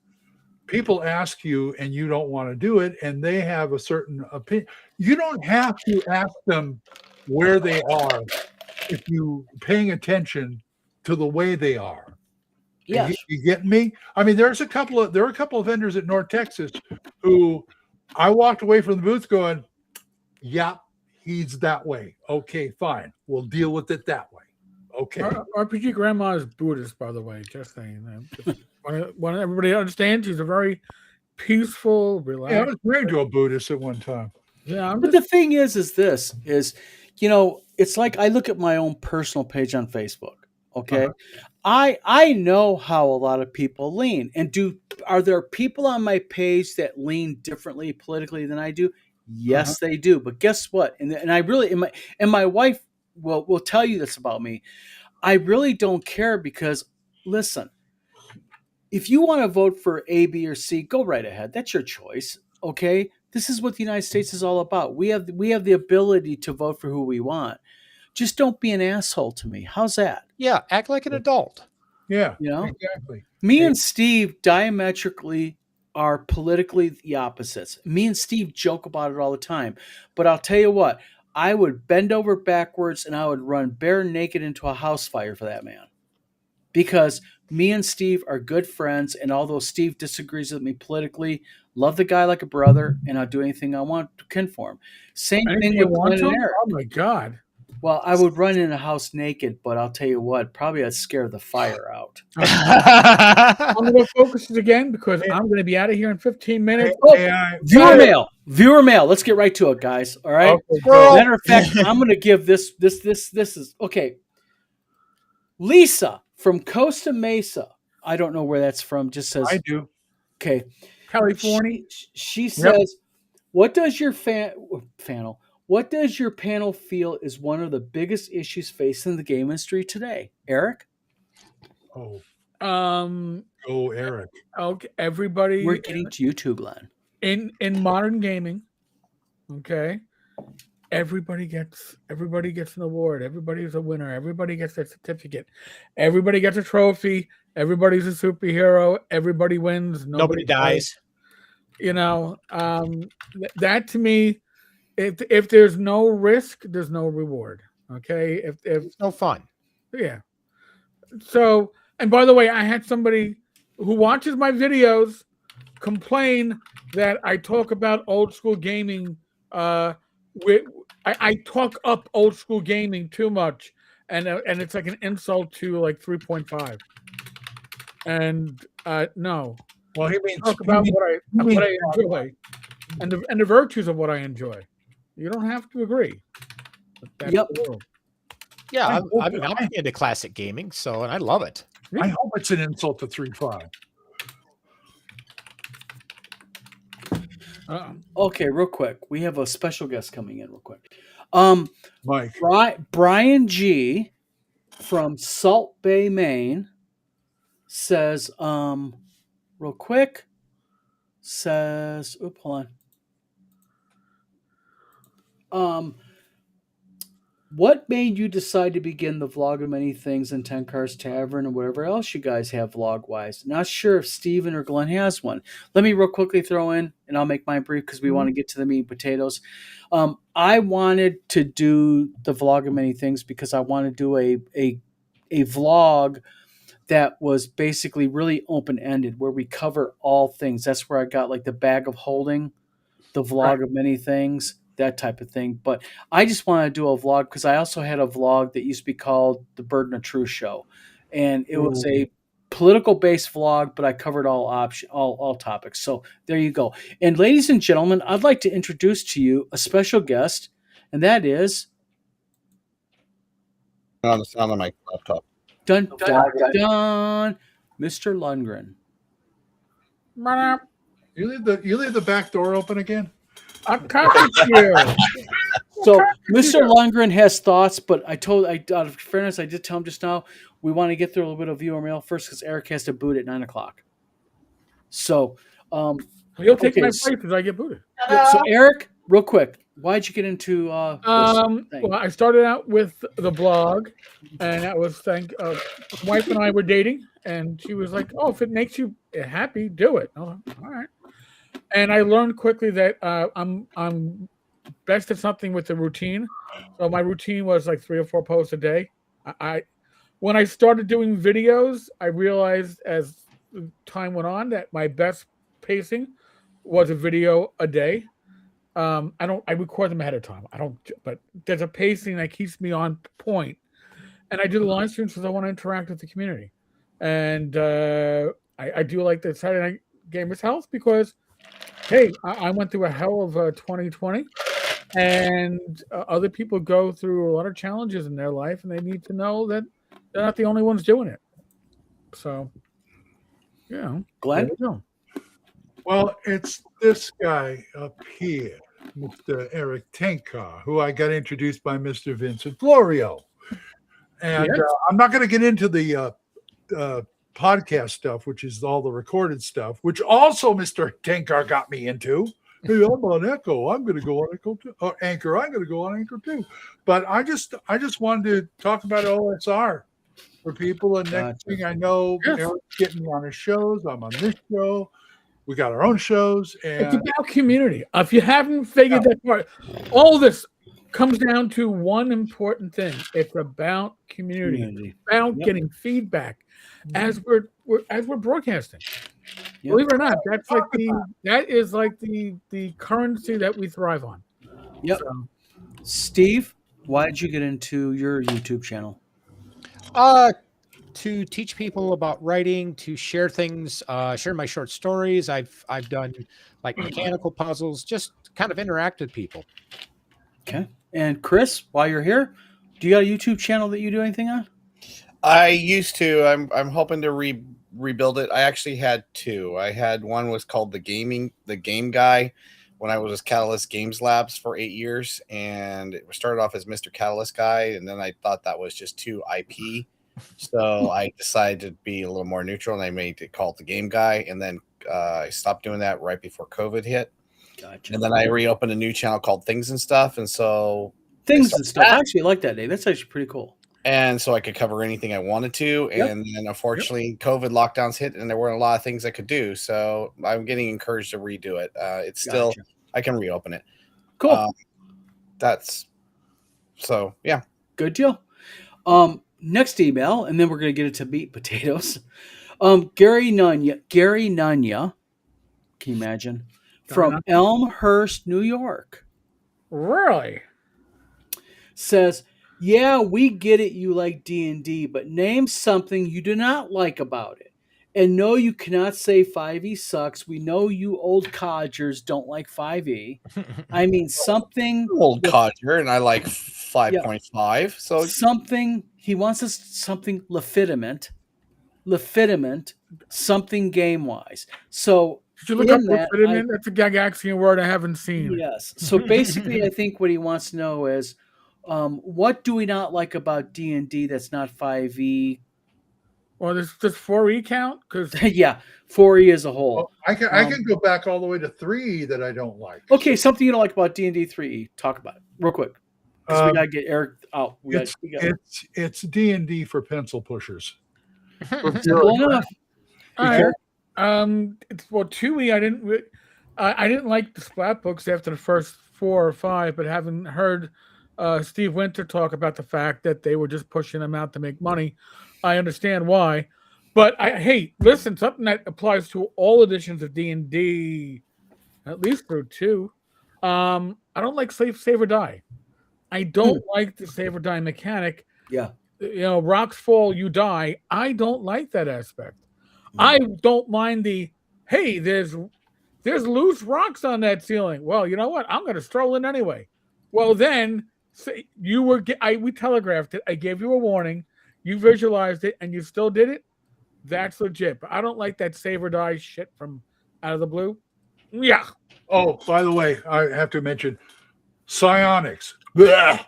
people ask you and you don't want to do it, and they have a certain opinion. You don't have to ask them where they are if you paying attention to the way they are. Yes. You get me? I mean, there are a couple of vendors at North Texas who I walked away from the booth going, yeah, he's that way. Okay, fine. We'll deal with it that way. Okay. RPG Grandma is Buddhist, by the way. Just saying. Want everybody to understand, she's a very peaceful, relaxed. Yeah, I was married to a Buddhist at one time. Yeah, But the thing is it's like I look at my own personal page on Facebook. Okay. I know how a lot of people lean, and are there people on my page that lean differently politically than I do? Yes, they do. But guess what? And I really, and my wife will tell you this about me. I really don't care because, listen, if you want to vote for A, B, or C, go right ahead. That's your choice. Okay. This is what the United States is all about. We have the ability to vote for who we want. Just don't be an asshole to me. How's that? Yeah, act like an adult. Yeah, exactly. Me and Steve diametrically are politically the opposites. Me and Steve joke about it all the time. But I'll tell you what, I would bend over backwards and I would run bare naked into a house fire for that man. Because me and Steve are good friends, and although Steve disagrees with me politically, love the guy like a brother, and I'll do anything I want to kin for him. Same thing with Glenn and Eric. Oh my God. Well, I would run in a house naked, but I'll tell you what, probably I'd scare the fire out. I'm going to focus it again because I'm going to be out of here in 15 minutes. Viewer mail. Let's get right to it, guys. All right. Okay, matter of fact, I'm going to give this is okay. Lisa from Costa Mesa. I don't know where that's from. Just says I do. Okay. California. She says, "What does your What does your panel feel is one of the biggest issues facing the game industry today?" Eric? Eric. Okay, everybody. We're getting to you too, Glenn. In modern gaming, okay, everybody gets an award. Everybody's a winner. Everybody gets a certificate. Everybody gets a trophy. Everybody's a superhero. Everybody wins. Nobody dies. That to me. If there's no risk, there's no reward. Okay, if it's no fun. Yeah. So, and by the way, I had somebody who watches my videos complain that I talk about old school gaming. I talk up old school gaming too much, and it's like an insult to like 3.5. And no. Well, he means talk about what I enjoy, and the virtues of what I enjoy. You don't have to agree. Yep. Yeah, I'm into classic gaming, and I love it. I hope it's an insult to 3.5. Okay, real quick. We have a special guest coming in real quick. Mike. Brian G. from Salt Bay, Maine says, real quick, hold on. What made you decide to begin the vlog of many things in 10 Cars Tavern and whatever else you guys have vlog wise? Not sure if Steven or Glenn has one. Let me real quickly throw in, and I'll make mine brief because we want to get to the meat and potatoes. I wanted to do the vlog of many things because I want to do a vlog that was basically really open-ended where we cover all things. That's where I got like the bag of holding, the vlog of many things, that type of thing. But I just want to do a vlog because I also had a vlog that used to be called The Burden of Truth Show. And it was a political-based vlog, but I covered all topics. So there you go. And ladies and gentlemen, I'd like to introduce to you a special guest, and that is... On the sound of my laptop. Dun, Mr. Lundgren. You leave the back door open again? I'm talking to you. So Mr. Lundgren has thoughts, but out of fairness, I did tell him just now, we want to get through a little bit of viewer mail first because Eric has to boot at 9:00. So you'll take my place as I get booted. So Eric, real quick, why'd you get into well, I started out with the blog, and that was my wife and I were dating, and she was like, "Oh, if it makes you happy, do it." Oh, all right. And I learned quickly that I'm best at something with the routine. So my routine was like 3 or 4 posts a day. when I started doing videos, I realized as time went on that my best pacing was a video a day. I record them ahead of time. I don't, but there's a pacing that keeps me on point. And I do the live streams because I want to interact with the community. And I do like the Saturday Night Gamers House because, hey, I went through a hell of 2020, and other people go through a lot of challenges in their life, and they need to know that they're not the only ones doing it. So, yeah, Glenn? there you go. Well, it's this guy up here, Mr. Eric Tenka, who I got introduced by Mr. Vincent Florio. And Yes. I'm not going to get into the podcast stuff, which is all the recorded stuff, which also Mr. Tenkar got me into. Hey, I'm on Echo. I'm going to go on Echo too. Or Anchor. I'm going to go on Anchor too. But I just wanted to talk about OSR for people. And next Gotcha. thing I know, Yes. Eric's getting me on his shows. I'm on this show. We got our own shows, It's and about community. If you haven't figured that part, all this comes down to one important thing. It's about community. Community. About Yep. getting feedback as we're broadcasting. Yep. Believe it or not, that is like the currency that we thrive on. Yep. So, Steve, why did you get into your YouTube channel? To teach people about writing, to share things, share my short stories. I've done like mechanical puzzles, just kind of interact with people. Okay. And Chris, while you're here, do you got a YouTube channel that you do anything on? I used to. I'm hoping to rebuild it. I actually had two. I had one was called the Game Guy when I was with Catalyst Games Labs for 8 years, and it started off as Mr. Catalyst Guy, and then I thought that was just too IP. So I decided to be a little more neutral, and I made it called the Game Guy, and then I stopped doing that right before COVID hit. Gotcha. And then I reopened a new channel called Things and Stuff, and so Things and stuff. I actually like that name. That's actually pretty cool. I could cover anything I wanted to. Yep. And then unfortunately, COVID lockdowns hit, and there weren't a lot of things I could do. So I'm getting encouraged to redo it. It's still Gotcha. I can reopen it. Cool. That's so yeah. Good deal. Next email, and then we're going to get into meat and potatoes. Gary Nunya. Can you imagine? From Elmhurst, New York. really? Says, yeah, we get it. You like D&D, but name something you do not like about it. And no, you cannot say 5e sucks. We know you old codgers don't like 5e. I mean, something Old codger, and I like 5.5. So something he wants us something legitimate, something game wise. So Did you look up in that, legitimate? That's a Gagaxian word I haven't seen. yes. So basically, I think what he wants to know is, what do we not like about D&D that's not 5e? Or does 4E count? Because Yeah, 4e as a whole. well, I can go back all the way to 3 that I don't like. Okay, something you don't like about D&D 3e. Talk about it real quick. Because we Um, gotta get Eric out. It's D&D for pencil pushers. Simple enough. all right. It's 2E. I didn't like the splat books after the first 4 or 5, but having heard Steve Winter talk about the fact that they were just pushing them out to make money, I understand why. But listen, something that applies to all editions of D&D, at least through 2. I don't like save or die. I don't like the save or die mechanic. Yeah. Rocks fall, you die. I don't like that aspect. I don't mind there's loose rocks on that ceiling. Well, you know what? I'm going to stroll in anyway. Well, then we telegraphed it. I gave you a warning. You visualized it, and you still did it. That's legit. But I don't like that save or die shit from out of the blue. Yeah. Oh, by the way, I have to mention psionics. Blech.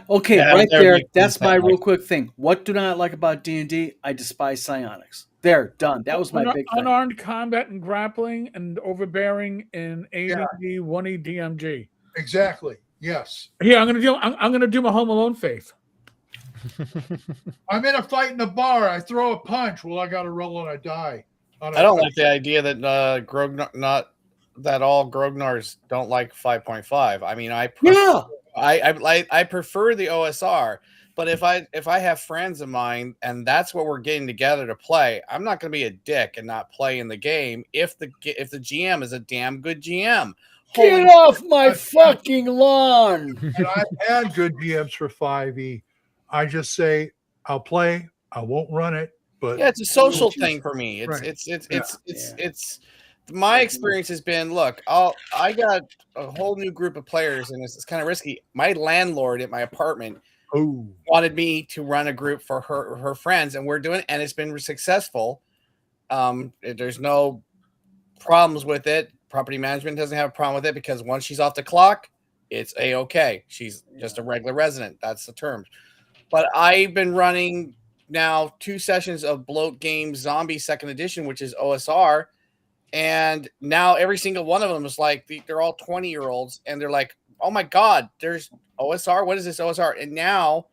Okay, Yeah, right there there. you go. That's my real quick thing. What do not like about D&D? I despise psionics. There, done. That was my big thing. Unarmed combat and grappling and overbearing in ADD 1E DMG. Exactly. Yes. Here, I'm gonna do my Home Alone face. I'm in a fight in a bar. I throw a punch. Well, I got to roll and I die. I don't like the idea that all Grognars don't like 5.5. I mean, I prefer the OSR, But if I have friends of mine and that's what we're getting together to play, I'm not going to be a dick and not play in the game if the GM is a damn good GM. Get off my fucking lawn! And I've had good GMs for 5e. I just say I'll play. I won't run it, but Yeah, it's a social thing for me. It's Right. it's my experience has been, look, I got a whole new group of players and it's kind of risky. My landlord at my apartment oh, wanted me to run a group for her friends, and we're doing it, and it's been successful. There's no problems with it. Property management doesn't have a problem with it because once she's off the clock, it's a-okay. She's just a regular resident. That's the term. But I've been running now 2 sessions of Bloat Games Zombie Second Edition, which is OSR, and now every single one of them is like they're all 20-year-olds, and they're like, "Oh my god, there's OSR. What is this OSR?" And now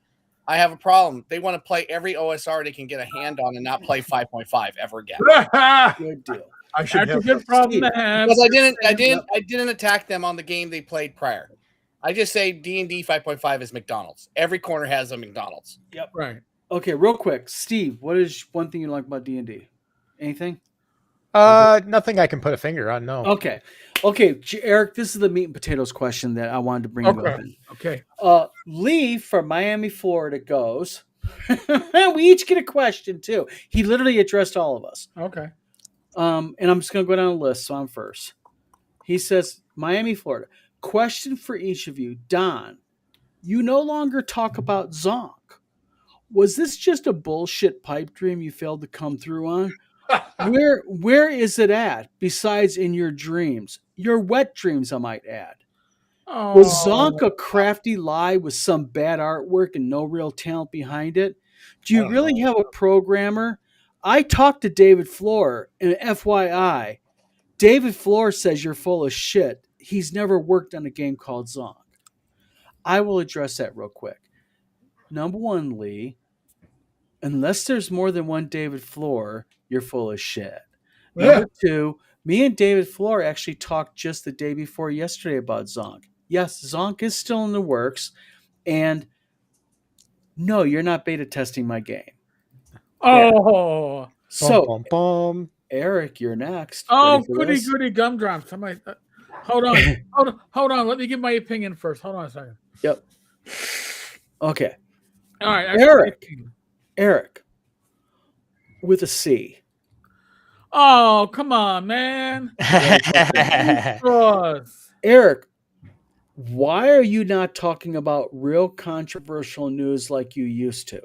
I have a problem. They want to play every OSR they can get a hand on and not play 5.5 ever again. Good deal. I should That's a have good problem to have. Because I didn't attack them on the game they played prior. I just say D&D 5.5 is McDonald's. Every corner has a McDonald's. Right. Okay, real quick, Steve. What is one thing you like about D&D? Anything? Nothing I can put a finger on. No. Okay, Eric. This is the meat and potatoes question that I wanted to bring you up in. Okay. Lee from Miami, Florida goes. We each get a question too. He literally addressed all of us. Okay. And I'm just going to go down the list. So I'm first. He says, Miami, Florida. Question for each of you. Don, you no longer talk about Zonk. Was this just a bullshit pipe dream you failed to come through on? Where is it at, besides in your dreams? Your wet dreams, I might add. Oh, Was Zonk a crafty lie with some bad artwork and no real talent behind it? Do you really have a programmer? I talked to David Floor, and FYI, David Floor says you're full of shit. He's never worked on a game called Zonk. I will address that real quick. Number one, Lee, unless there's more than one David Floor, you're full of shit. Number two, me and David Floor actually talked just the day before yesterday about Zonk. Yes, Zonk is still in the works, and no, you're not beta testing my game. Oh. So, Bum, bum, bum. Eric, you're next. Oh, Ready for goody this? goody gumdrops. Somebody, hold on, hold on. Let me give my opinion first. Hold on a second. Yep. Okay. All right, Eric, with a C. Oh, come on, man. Cross. Eric, why are you not talking about real controversial news like you used to?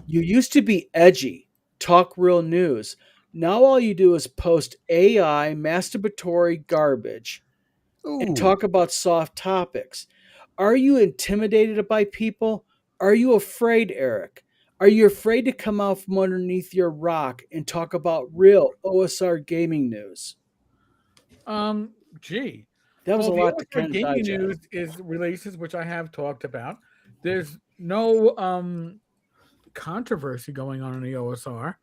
You used to be edgy, talk real news. Now all you do is post AI masturbatory garbage and talk about soft topics. Are you intimidated by people? Are you afraid, Eric? Are you afraid to come out from underneath your rock and talk about real OSR gaming news? Gee. That was a lot to the kind of gaming digest. news is releases, which I have talked about. There's no controversy going on in the OSR.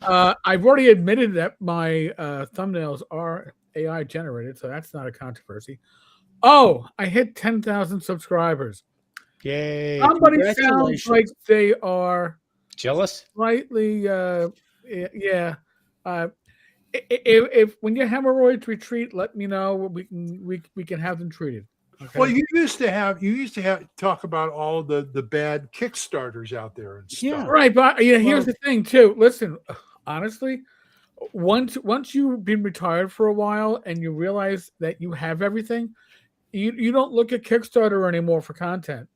I've already admitted that my thumbnails are AI generated, so that's not a controversy. Oh, I hit 10,000 subscribers. Yay. Somebody sounds Congratulations. like they are Jealous? slightly, yeah. If when your hemorrhoids retreat, let me know. We can have them treated. Okay? Well, you used to have talk about all the bad Kickstarters out there and stuff. Yeah. Right, but here's the thing too. Listen, honestly, once you've been retired for a while and you realize that you have everything, you don't look at Kickstarter anymore for content.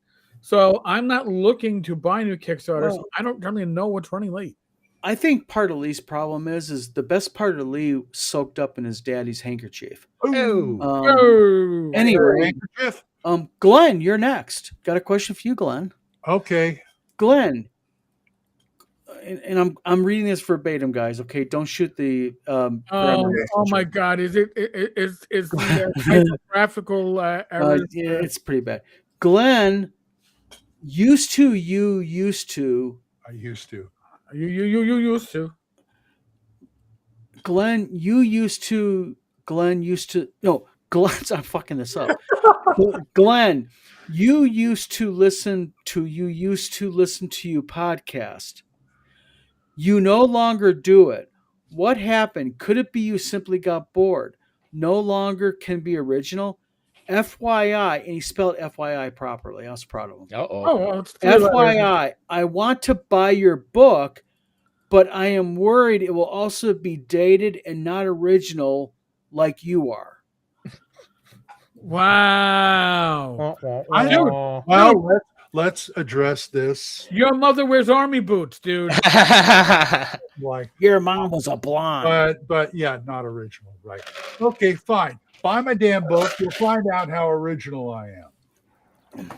So I'm not looking to buy new Kickstarters. Well, I don't really know what's running late. I think part of Lee's problem is the best part of Lee soaked up in his daddy's handkerchief. Ooh. Oh, Anyway, Handkerchief? Glenn, you're next. Got a question for you, Glenn. Okay. Glenn, and I'm reading this verbatim, guys. Okay, don't shoot the. grammar. oh my God! Is the typographical errors? Yeah, it's pretty bad. Glenn, used to. I used to. You used to. Glenn used to. No, I'm fucking this up. Glenn, you used to listen to you podcast. You no longer do it. What happened? Could it be you simply got bored? No longer can be original? FYI, and he spelled FYI properly. I was proud of him. Uh-oh. Oh, well, it's 3 letters. FYI, I want to buy your book, but I am worried it will also be dated and not original like you are. Wow. I know. Well, let's address this. Your mother wears army boots, dude. Like, Your mom was a blonde. but yeah, not original, right? Okay, fine. Buy my damn book. You'll find out how original I am.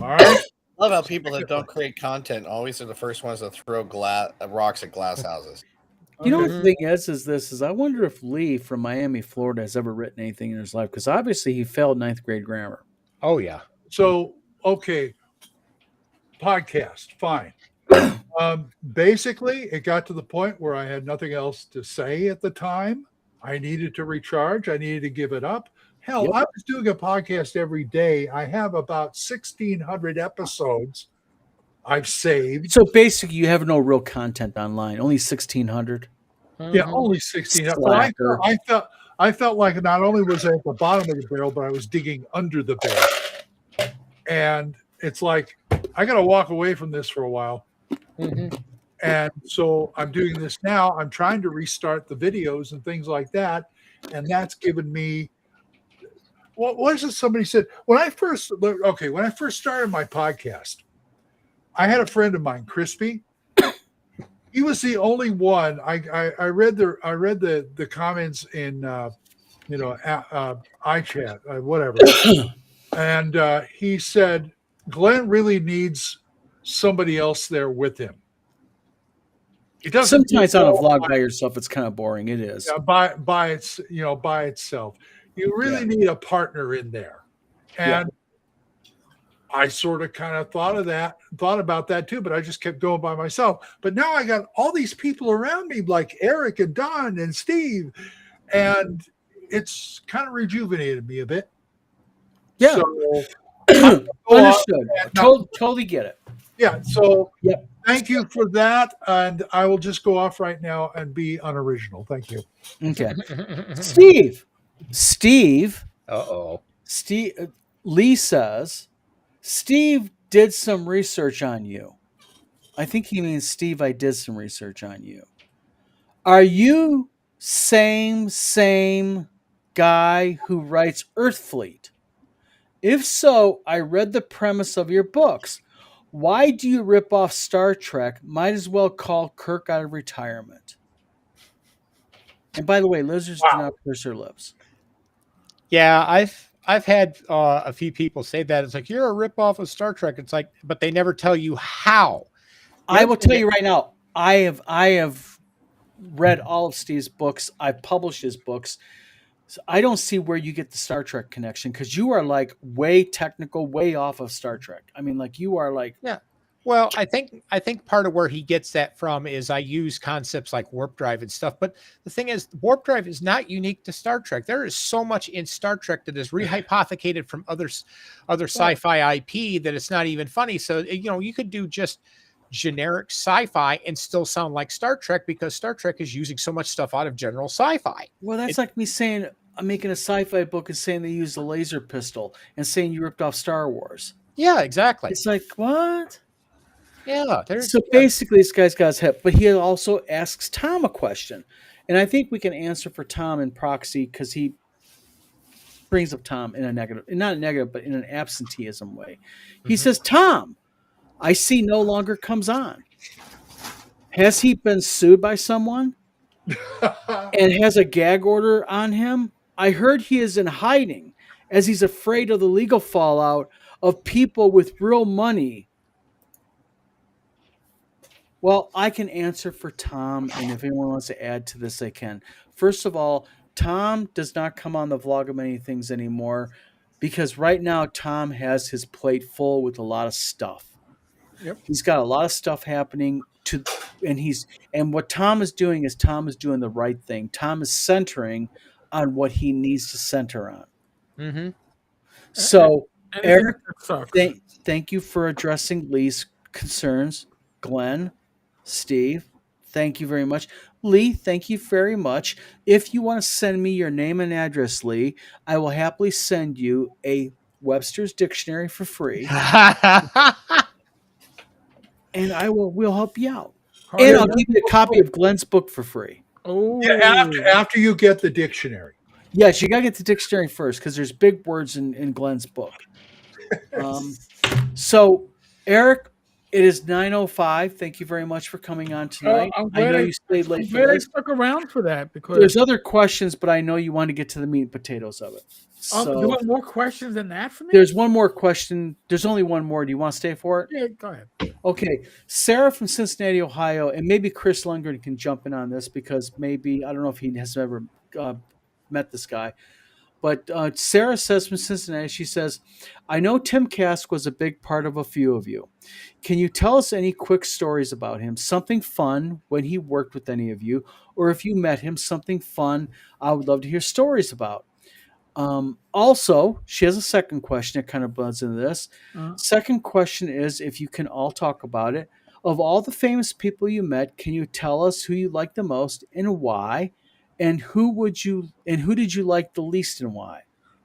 All right. I love how people that don't create content always are the first ones to throw rocks at glass houses. You know what the thing is I wonder if Lee from Miami, Florida has ever written anything in his life, because obviously he failed 9th grade grammar. Oh yeah. So, okay, podcast, fine. Basically, it got to the point where I had nothing else to say at the time. I needed to recharge. I needed to give it up. Hell, Yep. I was doing a podcast every day. I have about 1,600 episodes I've saved. So basically, you have no real content online, only 1,600. Yeah, only 1,600. Slacker. I felt like not only was I at the bottom of the barrel, but I was digging under the barrel. And it's like, I got to walk away from this for a while. And so I'm doing this now. I'm trying to restart the videos and things like that. And that's given me, what is it somebody said? When I first started my podcast, I had a friend of mine, Crispy. He was the only one. I read the comments in iChat, whatever, and he said Glenn really needs somebody else there with him. He doesn't. Sometimes on a vlog by yourself, it's kind of boring. It is. By itself. You really need a partner in there, and I sort of kind of thought about that too, but I just kept going by myself. But now I got all these people around me, like Eric and Don and Steve, and it's kind of rejuvenated me a bit. Yeah. So, Understood. Totally get it. yeah. So Yep. thank you for that. And I will just go off right now and be unoriginal. Thank you. Okay. Steve, Uh-oh. Lee says, Steve did some research on you. I think he means, Steve, I did some research on you. Are you same guy who writes Earthfleet? If so, I read the premise of your books. Why do you rip off Star Trek? Might as well call Kirk out of retirement. And by the way, lizards do not purse their lips. Yeah, I've had a few people say that. It's like, you're a ripoff of Star Trek. It's like, but they never tell you how. I will tell you right now, I have read all of Steve's books. I've published his books. So I don't see where you get the Star Trek connection, because you are like way technical, way off of Star Trek. I mean, like you are like, Yeah. Well, I think part of where he gets that from is I use concepts like warp drive and stuff. But the thing is, warp drive is not unique to Star Trek. There is so much in Star Trek that is rehypothecated from other sci-fi IP that it's not even funny. So, you could do just generic sci-fi and still sound like Star Trek, because Star Trek is using so much stuff out of general sci-fi. well, that's like me saying I'm making a sci-fi book and saying they used a laser pistol and saying you ripped off Star Wars. Yeah, exactly. It's like, what? Yeah. So basically, this guy's got his head, but he also asks Tom a question. And I think we can answer for Tom in proxy, because he brings up Tom in a negative, not a negative, but in an absenteeism way. He says, Tom, I see no longer comes on. Has he been sued by someone and has a gag order on him? I heard he is in hiding as he's afraid of the legal fallout of people with real money. Well, I can answer for Tom, and if anyone wants to add to this, they can. First of all, Tom does not come on the Vlog of Many Things anymore, because right now Tom has his plate full with a lot of stuff. Yep. He's got a lot of stuff happening and what Tom is doing is Tom is doing the right thing. Tom is centering on what he needs to center on. Mm-hmm. So, And Eric, that sucks. thank you for addressing Lee's concerns. Glenn, Steve, thank you very much. Lee, thank you very much. If you want to send me your name and address, Lee, I will happily send you a Webster's dictionary for free, and we'll help you out. And I'll give you a copy of Glenn's book for free. Oh, Yeah, after you get the dictionary. Yes, you gotta get the dictionary first because there's big words in Glenn's book. So, Eric, it is 9:05. Thank you very much for coming on tonight. I'm I glad know I- you stayed I'm late for glad I this. stuck around for that because There's other questions, but I know you want to get to the meat and potatoes of it. you So want more questions than that for me? there's one more question. There's only one more. Do you want to stay for it? Yeah, go ahead. Okay. Sarah from Cincinnati, Ohio, and maybe Chris Lundgren can jump in on this because maybe, I don't know if he has ever met this guy. But Sarah says from Cincinnati, she says, I know Tim Kask was a big part of a few of you. Can you tell us any quick stories about him? Something fun when he worked with any of you, or if you met him, something fun I would love to hear stories about. Also, she has a second question that kind of blends into this. Second question is if you can all talk about it. Of all the famous people you met, can you tell us who you like the most and why? And who did you like the least and why?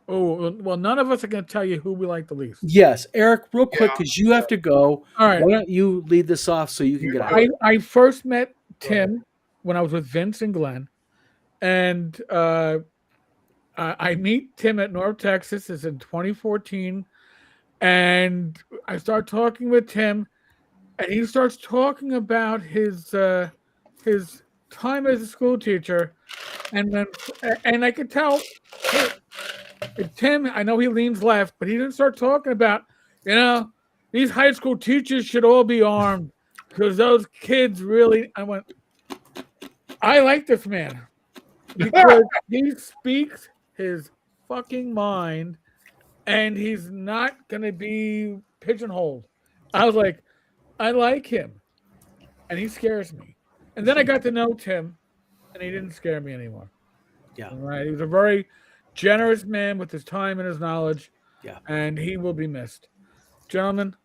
Oh, well, none of us are going to tell you who we like the least. Yes, Eric, real quick, Yeah. because you have to go. All right. Why don't you lead this off so you can get out? I first met Tim when I was with Vince and Glenn, and I meet Tim at North Texas. It's in 2014, and I start talking with Tim, and he starts talking about his time as a school teacher, and I could tell Tim. I know he leans left, but he didn't start talking about these high school teachers should all be armed because those kids really. I went. I like this man because he speaks his fucking mind and he's not going to be pigeonholed. I was like, I like him and he scares me. And then I got to know Tim and he didn't scare me anymore. Yeah. All right. He was a very generous man with his time and his knowledge. Yeah. And he will be missed. Gentlemen,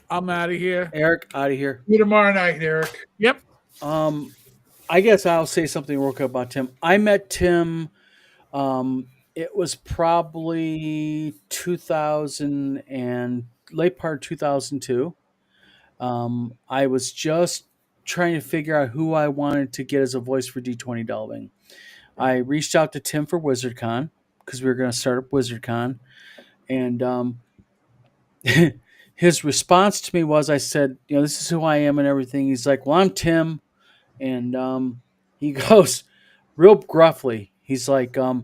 I'm out of here. Eric, out of here. See you tomorrow night, Eric. Yep. I guess I'll say something real quick about Tim. I met Tim. It was probably 2000 and late part 2002. I was just trying to figure out who I wanted to get as a voice for D20 Delving. I reached out to Tim for WizardCon because we were going to start up WizardCon, and his response to me was, I said, this is who I am and everything. He's like, well, I'm Tim. And he goes real gruffly. He's like, are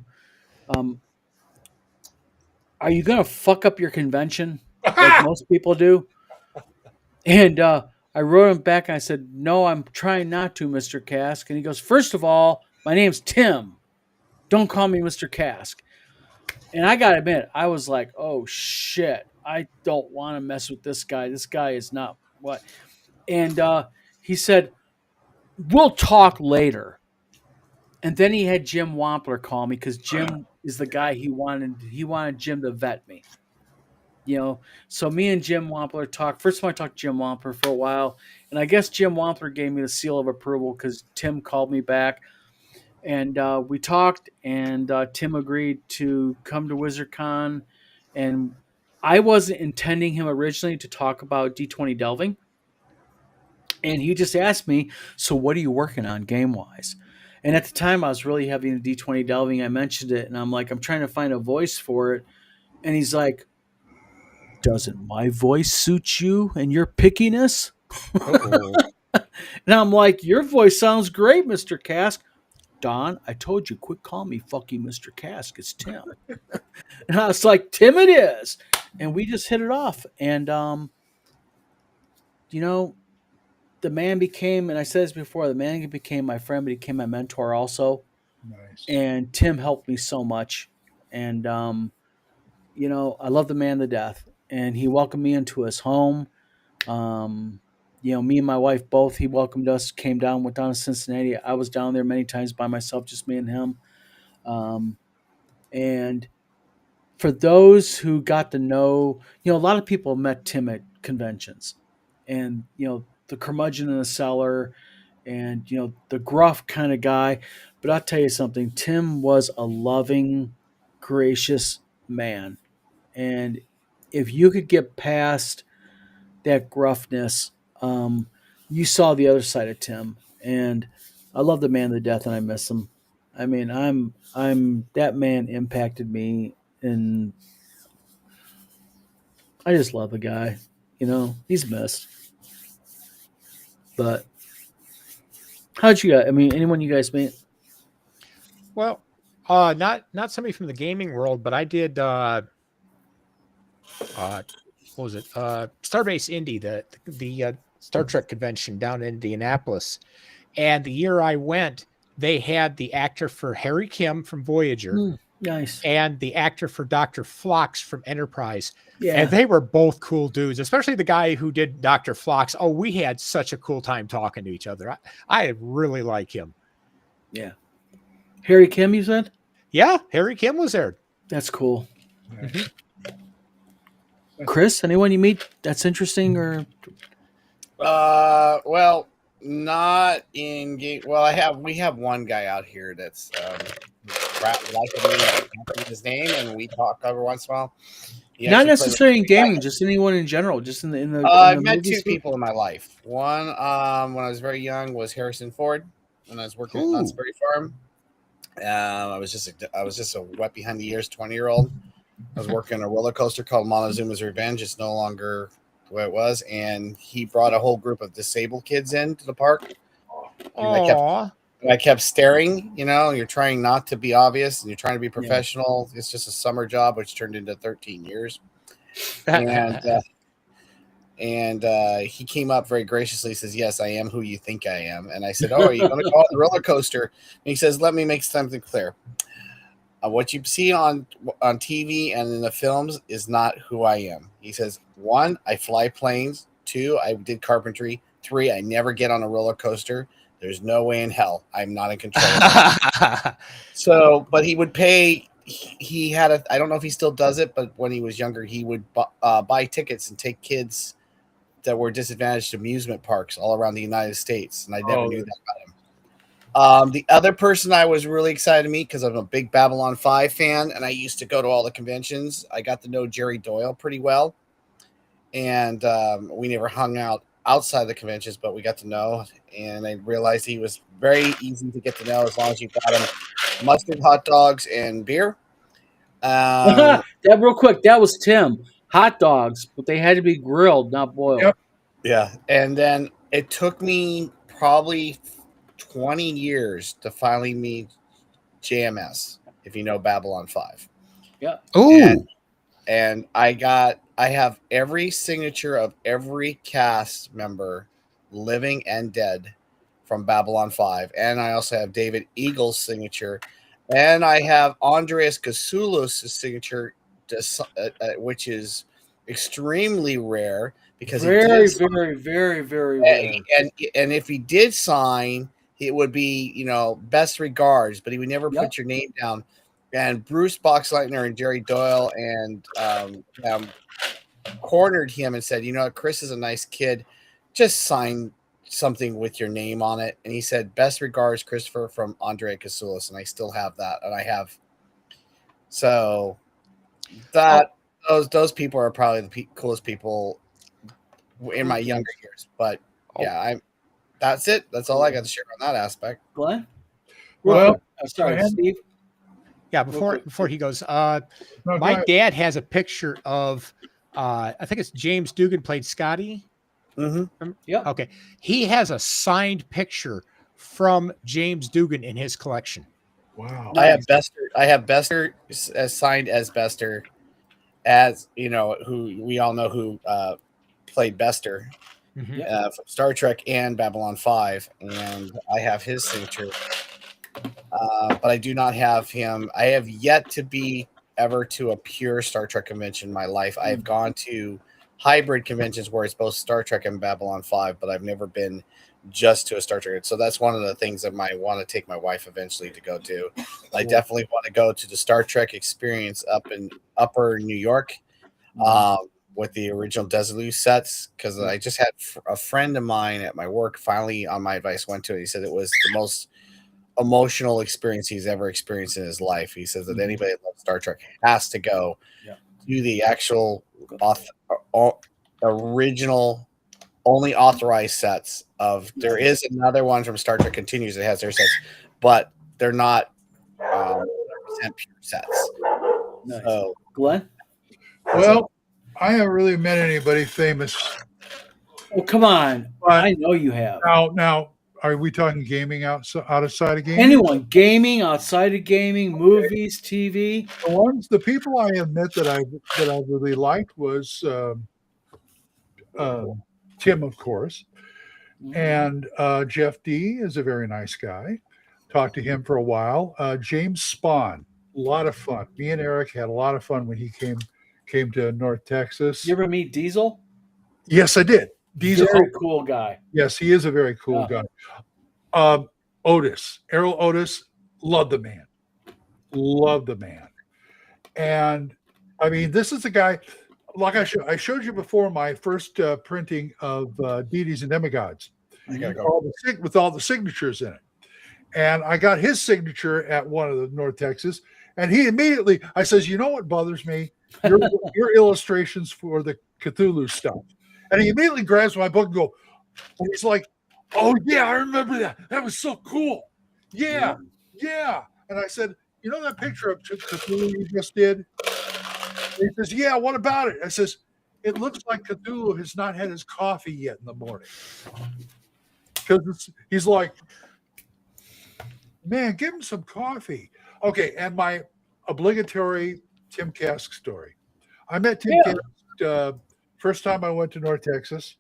you going to fuck up your convention like most people do? And I wrote him back and I said, no, I'm trying not to, Mr. Kask. And he goes, first of all, my name's Tim. Don't call me Mr. Kask. And I got to admit, I was like, oh, shit. I don't want to mess with this guy. This guy is not what. And he said, we'll talk later. And then he had Jim Wampler call me because Jim is the guy he wanted Jim to vet me. So me and Jim Wampler talked. First time I talked to Jim Wampler for a while. And I guess Jim Wampler gave me the seal of approval because Tim called me back. And we talked, and Tim agreed to come to WizardCon. And I wasn't intending him originally to talk about D20 Delving. And he just asked me, so what are you working on game-wise? And at the time, I was really heavy into D20 Delving. I mentioned it, and I'm like, I'm trying to find a voice for it. And he's like, doesn't my voice suit you and your pickiness? And I'm like, your voice sounds great, Mr. Kask. Don, I told you, quit calling me fucking Mr. Kask. It's Tim. And I was like, Tim it is. And we just hit it off. And, the man became, and I said this before, the man became my friend, but he became my mentor also. Nice. And Tim helped me so much. And, I love the man to death. And he welcomed me into his home. Me and my wife both, he welcomed us, went down to Cincinnati. I was down there many times by myself, just me and him. And for those who got to know, a lot of people met Tim at conventions, and the curmudgeon in the cellar, and the gruff kind of guy. But I'll tell you something, Tim was a loving, gracious man, and if you could get past that gruffness, you saw the other side of Tim. And I love the man to death, and I miss him. I mean, I'm that man impacted me, and I just love the guy. He's missed. But how'd you guys? I mean, anyone you guys meet? Well, not somebody from the gaming world, but I did. What was it? Starbase Indy, the Star Trek convention down in Indianapolis, and the year I went, they had the actor for Harry Kim from Voyager. Nice. And the actor for Dr. Phlox from Enterprise. Yeah. And they were both cool dudes, especially the guy who did Dr. Phlox. Oh, we had such a cool time talking to each other. I really like him. Yeah. Harry Kim, you said? Yeah, Harry Kim was there. That's cool. Mhm. Chris, anyone you meet that's interesting or? Well, not in game. Well, we have one guy out here that's like me. I can't think of his name, and we talk every once in a while. He Not actually plays- necessarily in gaming, just anyone in general, just in the I've in the met movie two scene? people in my life. One, when I was very young, was Harrison Ford. When I was working at Knott's Berry Farm, I was just a wet behind the ears 20-year-old. I was working on a roller coaster called Montezuma's Revenge. It's no longer the way it was, and he brought a whole group of disabled kids into the park. And I kept staring. You're trying not to be obvious, and you're trying to be professional. It's just a summer job, which turned into 13 years. And he came up very graciously, says, "Yes, I am who you think I am." And I said, "Oh, are you going to go on the roller coaster?" And he says, "Let me make something clear. What you see on TV and in the films is not who I am." He says, 1, I fly planes. 2, I did carpentry. 3, I never get on a roller coaster. There's no way in hell I'm not in control of that. So, but he would pay. He had I don't know if he still does it, but when he was younger, he would buy tickets and take kids that were disadvantaged to amusement parks all around the United States. And I never knew that about him. The other person I was really excited to meet, because I'm a big Babylon 5 fan and I used to go to all the conventions, I got to know Jerry Doyle pretty well. And we never hung out outside the conventions, but we got to know. And I realized he was very easy to get to know as long as you got him mustard, hot dogs, and beer. That real quick, that was Tim. Hot dogs, but they had to be grilled, not boiled. Yep. Yeah. And then it took me probably 20 years to finally meet JMS, if you know Babylon 5. Yeah. Ooh. And I have every signature of every cast member, living and dead, from Babylon 5. And I also have David Eagle's signature. And I have Andreas Kasoulos' signature, which is extremely rare because very rare. And if he did sign, it would be, best regards, but he would never put your name down. And Bruce Boxleitner and Jerry Doyle and cornered him and said, Chris is a nice kid. Just sign something with your name on it. And he said, "Best regards, Christopher," from Andre Kasoulos. And I still have that. And I have. So those people are probably the coolest people in my younger years. But that's it. That's all I got to share on that aspect. Glenn? Well, sorry, Steve. Yeah, before he goes, no, go my ahead. dad has a picture of, I think it's James Dugan played Scotty. Mm-hmm. Yeah. Okay. He has a signed picture from James Dugan in his collection. Wow. I have Bester as signed as Bester, as who we all know who played Bester Mhm. from Star Trek and Babylon 5, and I have his signature. But I do not have him. I have yet to be ever to a pure Star Trek convention in my life. I have gone to hybrid conventions where it's both Star Trek and Babylon 5, but I've never been just to a Star Trek. So that's one of the things that I want to take my wife eventually to go to. I definitely want to go to the Star Trek experience up in Upper New York, with the original Desilu sets, because I just had a friend of mine at my work finally, on my advice, went to it. He said it was the most emotional experience he's ever experienced in his life. He says that anybody that loves Star Trek has to go to the actual original, only authorized sets of. There is another one from Star Trek Continues that has their sets, but they're not 100% pure sets. Nice. So, Glenn? Well, I haven't really met anybody famous. Oh, come on. But I know you have. now, are we talking gaming outside of gaming? Anyone, gaming, outside of gaming, movies, TV. The people I have met that I really liked was Tim, of course, and Jeff D is a very nice guy. Talked to him for a while. James Spahn, a lot of fun. Me and Eric had a lot of fun when he came to North Texas. You ever meet Diesel? Yes, I did. Diesel, very cool guy. Yes, he is a very cool guy. Otis, Errol Otis, love the man. And I mean, this is a guy, like I showed you before, my first printing of Deities and Demigods, with all the signatures in it. And I got his signature at one of the North Texas, and he immediately, I says, you know what bothers me? Your illustrations for the Cthulhu stuff. And he immediately grabs my book and he's like, oh yeah, I remember that. That was so cool. Yeah. And I said, you know that picture of Cthulhu you just did? And he says, yeah, what about it? I says, it looks like Cthulhu has not had his coffee yet in the morning. Because he's like, man, give him some coffee. Okay, and my obligatory Tim Kask story. I met Tim Kask first time I went to North Texas.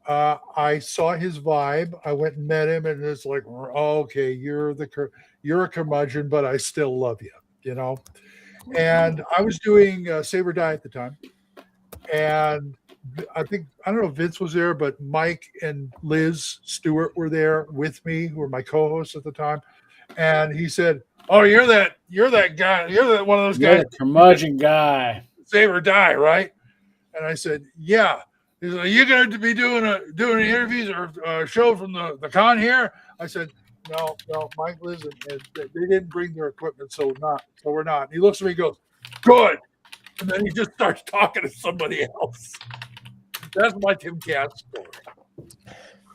I saw his vibe. I went and met him, and it's like, okay, you're a curmudgeon, but I still love you, you know. And I was doing Saber Die at the time, and I don't know if Vince was there, but Mike and Liz Stewart were there with me, who were my co-hosts at the time. And he said, "Oh, you're that guy. You're that one of those guys, curmudgeon guy. Saber Die, right?" And I said, "Yeah." He's like, "You going to be doing interviews or a show from the con here?" I said, No, Mike, Liz, and they didn't bring their equipment, so we're not. And he looks at me and goes, "Good." And then he just starts talking to somebody else. That's my Tim Kask story.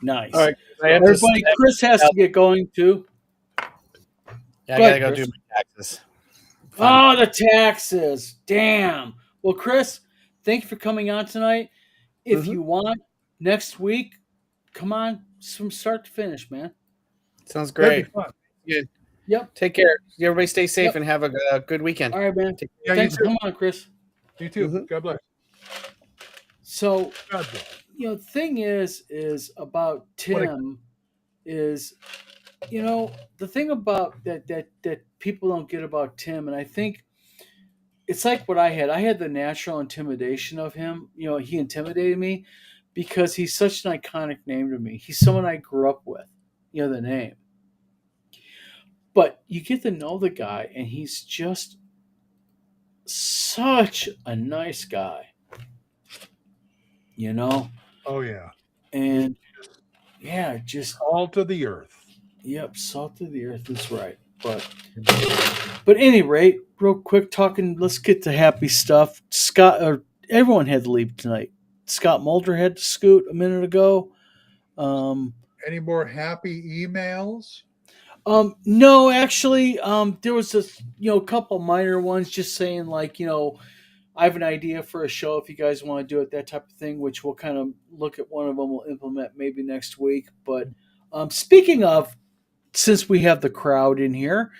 Nice. All right, everybody, Chris has to get going too. Yeah, I gotta go do my taxes. Oh, the taxes. Damn. Well, Chris, thank you for coming on tonight. If you want, next week, come on from start to finish, man. Sounds great. Good. Yep. Take care. Everybody stay safe and have a good weekend. All right, man. Thanks. Come on, Chris. You too. God bless. So, the thing is about Tim is, the thing about that people don't get about Tim, and I think it's like what I had. I had the natural intimidation of him. He intimidated me because he's such an iconic name to me. He's someone I grew up with, the name. But you get to know the guy, and he's just such a nice guy. Oh, yeah. And, just salt of the earth. Yep, salt of the earth is right. But any rate, real quick talking, let's get to happy stuff. Everyone had to leave tonight. Scott Mulder had to scoot a minute ago. Any more happy emails? No, actually, there was a couple minor ones just saying like, I have an idea for a show if you guys want to do it, that type of thing, which we'll kind of look at. One of them we'll implement maybe next week. But speaking of, since we have the crowd in here,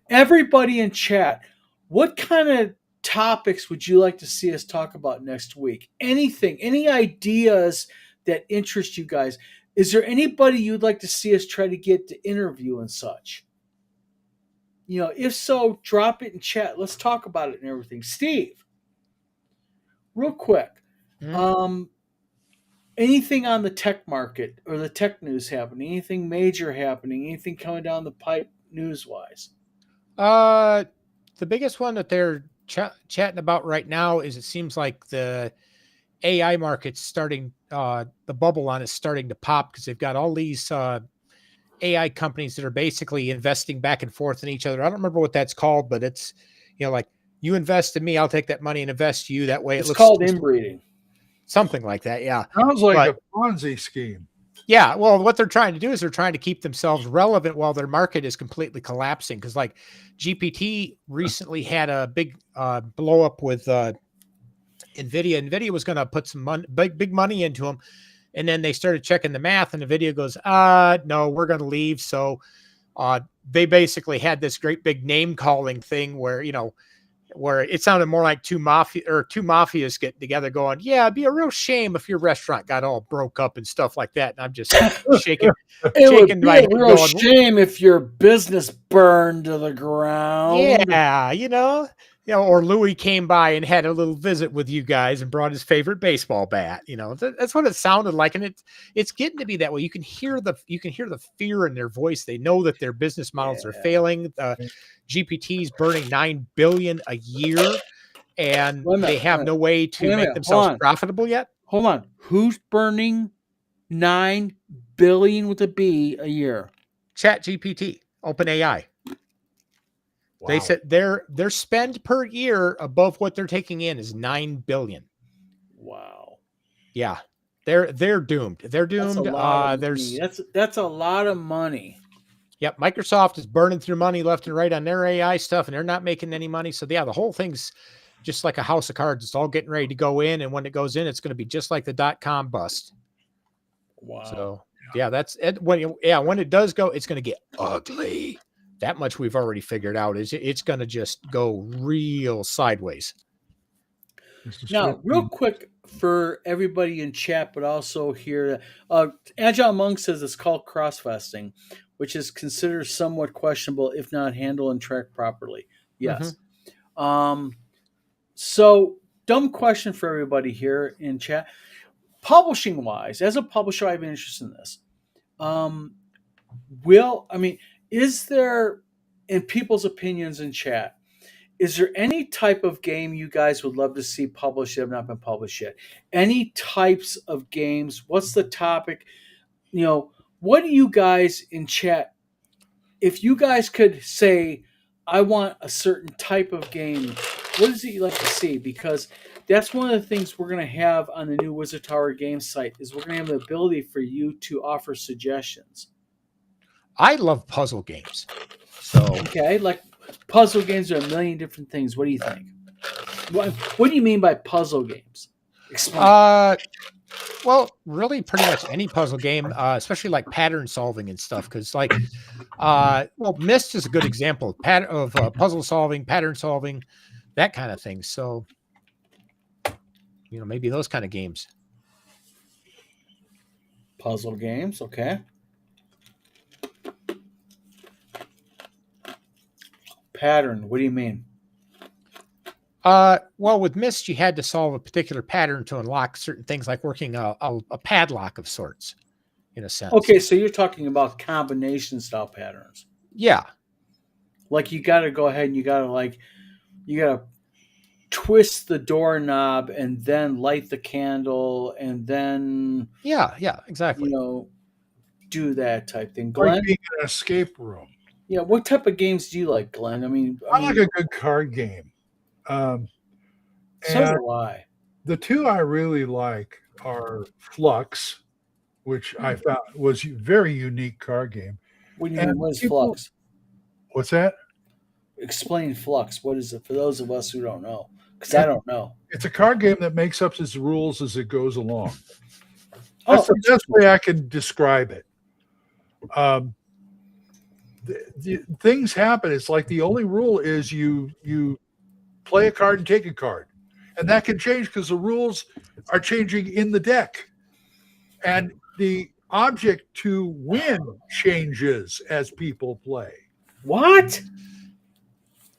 everybody in chat, what kind of topics would you like to see us talk about next week? Anything, any ideas that interest you guys? Is there anybody you'd like to see us try to get to interview and such? If so, drop it in chat. Let's talk about it and everything. Steve, real quick. anything on the tech market or the tech news happening? Anything major happening? Anything coming down the pipe news wise? The biggest one that they're chatting about right now is it seems like the AI market's starting, the bubble on is starting to pop because they've got all these AI companies that are basically investing back and forth in each other. I don't remember what that's called, but it's, like you invest in me, I'll take that money and invest in you. That way it It's looks called inbreeding. something like that. Yeah. Sounds like But- a Ponzi scheme. Yeah. Well, what they're trying to do is they're trying to keep themselves relevant while their market is completely collapsing. Cause like GPT recently had a big blow up with NVIDIA. NVIDIA was going to put some big money into them. And then they started checking the math and NVIDIA goes, no, we're going to leave. So they basically had this great big name calling thing where, where it sounded more like two mafias getting together going, yeah, it'd be a real shame if your restaurant got all broke up and stuff like that. And I'm just shaking. It would shaking be my a head real going, shame if your business burned to the ground. Yeah, or Louis came by and had a little visit with you guys and brought his favorite baseball bat. That's what it sounded like, and it's getting to be that way. You can hear the fear in their voice. They know that their business models are failing. GPT's burning $9 billion a year, and they have no way to make themselves profitable yet. Hold on, who's burning $9 billion with a B a year? ChatGPT, OpenAI. Wow. They said their spend per year above what they're taking in is $9 billion. Wow. Yeah, they're doomed. They're That's a doomed. lot of money. That's a lot of money. Yep, Microsoft is burning through money left and right on their AI stuff, and they're not making any money. So yeah, the whole thing's just like a house of cards. It's all getting ready to go in, and when it goes in, it's going to be just like the .com bust. Wow. So yeah, that's it. When it does go, it's going to get ugly. That much we've already figured out. Is it's going to just go real sideways. Now, real quick for everybody in chat, but also here, Agile Monk says it's called cross-vesting, which is considered somewhat questionable if not handled and tracked properly. Yes. So, dumb question for everybody here in chat. Publishing-wise, as a publisher, I've been interested in this. Is there, in people's opinions in chat, is there any type of game you guys would love to see published that have not been published yet? Any types of games? What's the topic? What do you guys in chat, if you guys could say, I want a certain type of game, what is it you'd like to see? Because that's one of the things we're going to have on the new Wizard Tower game site is we're going to have the ability for you to offer suggestions. I love puzzle games. So okay, like puzzle games are a million different things. What do you think? What do you mean by puzzle games? Explain. Well, really pretty much any puzzle game, especially like pattern solving and stuff. Because Myst is a good example of puzzle solving, pattern solving, that kind of thing. So, maybe those kind of games. Puzzle games, okay. Pattern, what do you mean? Well, with Myst, you had to solve a particular pattern to unlock certain things, like working a padlock of sorts, in a sense. Okay, so you're talking about combination style patterns. Yeah. Like you got to go ahead and you got to twist the doorknob and then light the candle and then yeah, exactly. Do that type thing. Glenn, like being in an escape room. Yeah, what type of games do you like, Glenn? I like a good card game. So do I. The two I really like are Flux, which I found was a very unique card game. What do you mean? What is Flux? What's that? Explain Flux. What is it for those of us who don't know? Because I don't know. It's a card game that makes up its rules as it goes along. That's the best way I can describe it. Things happen. It's like the only rule is you play a card and take a card, and that can change because the rules are changing in the deck, and the object to win changes as people play. What?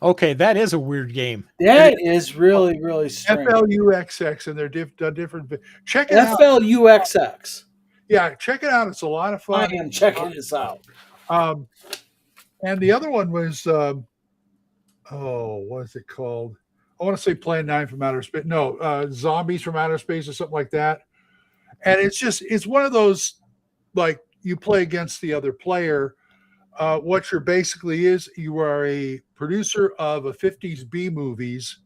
Okay, that is a weird game. That is really, really strange. FLUXX, and they're different. Check it out. FLUXX. Yeah, check it out. It's a lot of I fun. am checking this out. And the other one was, what is it called? I want to say Plan 9 from Outer Space. No, Zombies from Outer Space or something like that. And it's one of those, like, you play against the other player. What you're basically is, you are a producer of a 50s B movies,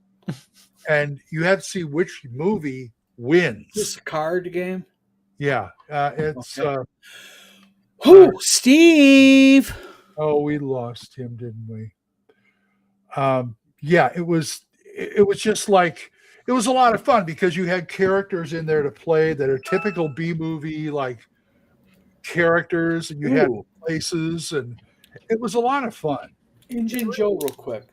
and you have to see which movie wins. This a card game? Yeah. It's, Okay. Who? Steve. Oh, we lost him, didn't we? Yeah, it was just like, it was a lot of fun because you had characters in there to play that are typical B movie like characters, and you had places, and it was a lot of fun. Engine Joe, real quick.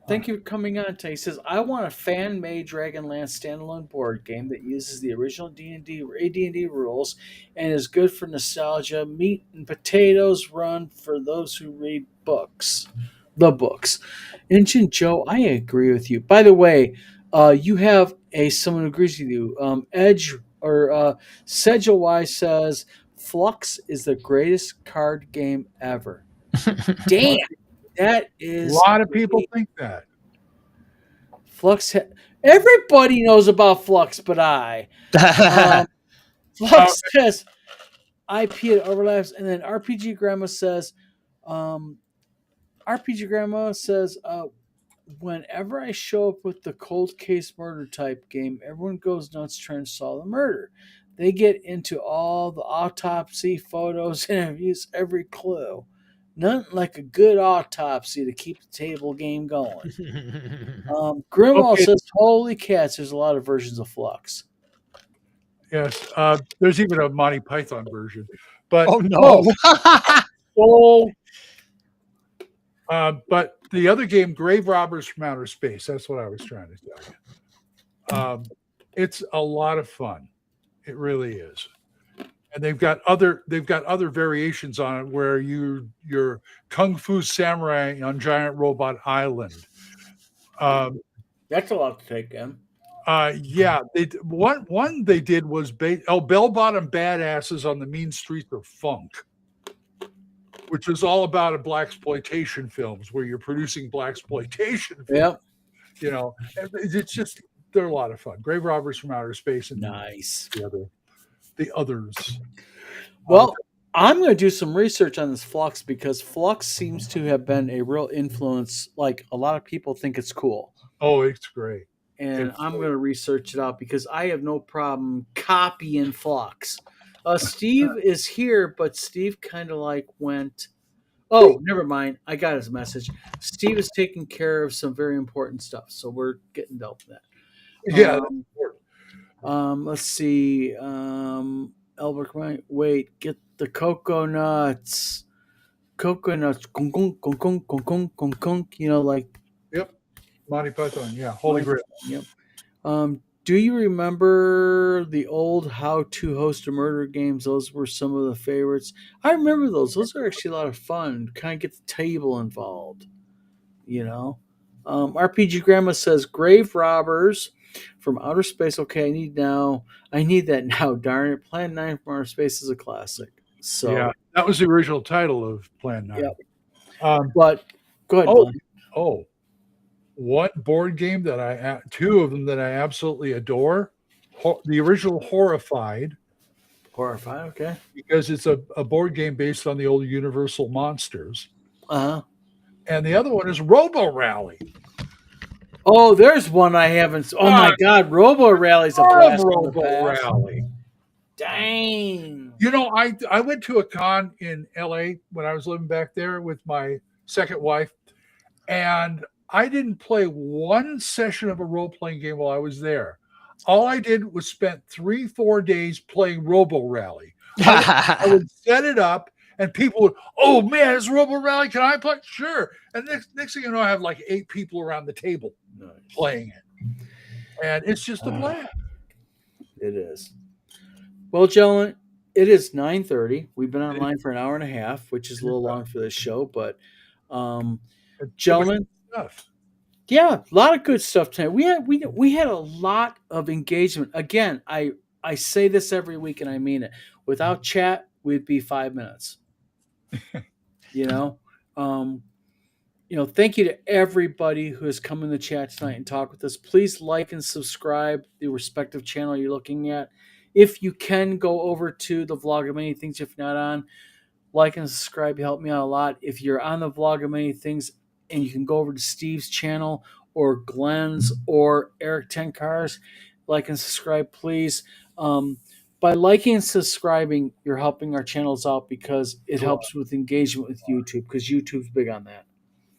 Thank you for coming on today. He says, I want a fan-made Dragonlance standalone board game that uses the original AD&D rules and is good for nostalgia, meat and potatoes run for those who read books. The books. Engine Joe, I agree with you. By the way, you have someone who agrees with you. Edge or Sedgewise says, Flux is the greatest card game ever. Damn. That is A lot of people think that. Flux. Everybody knows about Flux, but I. Flux says IP it overlaps, and then RPG Grandma says, whenever I show up with the cold case murder type game, everyone goes nuts trying to solve the murder. They get into all the autopsy photos, interviews, every clue. Nothing like a good autopsy to keep the table game going. Grimwald says, holy cats, there's a lot of versions of Flux. Yes. There's even a Monty Python version. But Oh no. but the other game, Grave Robbers from Outer Space, that's what I was trying to tell you. It's a lot of fun. It really is. And they've got other variations on it where you're Kung Fu Samurai on Giant Robot Island. That's a lot to take in. Yeah, one they did was Bell Bottom Badasses on the Mean Streets of Funk, which is all about a blaxploitation films where you're producing blaxploitation films. Yep. You know, it's just, they're a lot of fun. Grave Robbers from Outer Space and Nice. the others. Well, I'm going to do some research on this Flux because Flux seems to have been a real influence. Like, a lot of people think it's cool. Oh, it's great. And I'm going to research it out because I have no problem copying Flux. Steve is here, but Steve kind of like went, oh, never mind. I got his message. Steve is taking care of some very important stuff. So we're getting dealt with that. Yeah. Let's see. Albert, wait, get the cocoa nuts. Cocoa nuts. Gong, gong, gong, gong, gong, gong, gong, gong. You know, like. Yep. Monty Python. Yeah. Holy Grail. Yep. Do you remember the old How to Host a Murder games? Those were some of the favorites. I remember those. Those are actually a lot of fun. Kind of get the table involved. You know. RPG Grandma says Grave Robbers from Outer Space. Okay, I need that now. Darn it. Plan 9 from Outer Space is a classic. So yeah, that was the original title of Plan 9. Yeah. But go ahead. Glenn. One board game that two of them that I absolutely adore. The original Horrified. Horrified, okay. Because it's a board game based on the old Universal monsters. Uh-huh. And the other one is Robo Rally. Oh, there's one I haven't. Oh my God, Robo Rally's a blast. Robo Rally. Dang. You know, I went to a con in LA when I was living back there with my second wife, and I didn't play one session of a role-playing game while I was there. All I did was spent 3-4 days playing Robo Rally. I would set it up, and people would, oh man, it's Robo Rally. Can I play? Sure. And next thing you know, I have like 8 people around the table playing it. And it's just a blast. It is. Well, gentlemen, it is 9:30. We've been online for an hour and a half, which is a little long for this show. But, gentlemen, Yeah, a lot of good stuff tonight. We had a lot of engagement. Again, I say this every week and I mean it. Without chat, we'd be 5 minutes. You know, um, thank you to everybody who has come in the chat tonight and talk with us. Please like and subscribe the respective channel you're looking at. If you can go over to the Vlog of Many Things, if you're not on, like and subscribe. You help me out a lot. If you're on the Vlog of Many Things and you can go over to Steve's channel or Glenn's or Eric Tenkar's, like and subscribe, please. By liking and subscribing, you're helping our channels out because it helps with engagement with YouTube, because YouTube's big on that.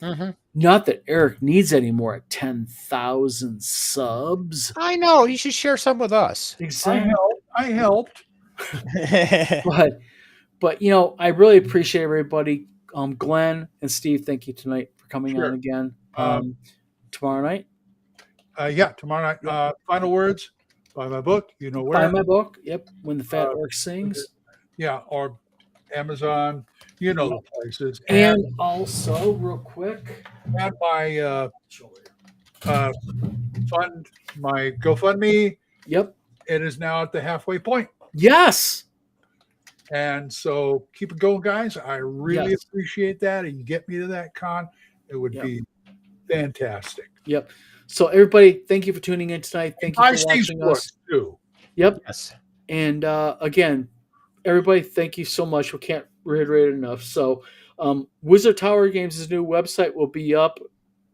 Mm-hmm. Not that Eric needs any more at 10,000 subs. I know. You should share some with us. Exactly. I helped. But I really appreciate everybody. Glenn and Steve, thank you tonight for coming Sure. on again. Tomorrow night, Tomorrow night. Final words. Buy my book. You know where. buy my book. Yep, When the Fat Orc Sings. Yeah, or Amazon. You know the places. And also, real quick, and my fund, my GoFundMe. Yep. It is now at the halfway point. Yes. And so keep it going, guys. I really Yes. appreciate that. And you get me to that con, it would Yep. be fantastic. Yep. So everybody, thank you for tuning in tonight. Thank you Buy for Steve's watching book us. too. Yep. Yes. And again, everybody, thank you so much. We can't reiterate it enough. So, Wizard Tower Games' new website will be up.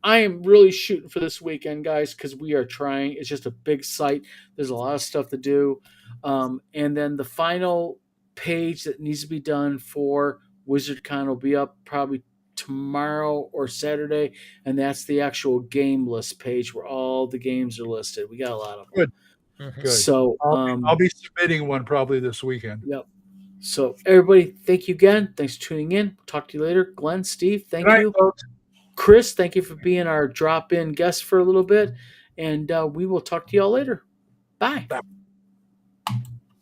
I am really shooting for this weekend, guys, because we are trying. It's just a big site. There's a lot of stuff to do. And then the final page that needs to be done for WizardCon will be up probably tomorrow or Saturday, and that's the actual game list page where all the games are listed. We got a lot of them. Good. Mhm. Good. So I'll be submitting one probably this weekend. Yep. So everybody, thank you again. Thanks for tuning in. Talk to you later. Glenn, Steve, thank Good night, you. folks. Chris, thank you for being our drop-in guest for a little bit. And we will talk to y'all later. Bye. Bye.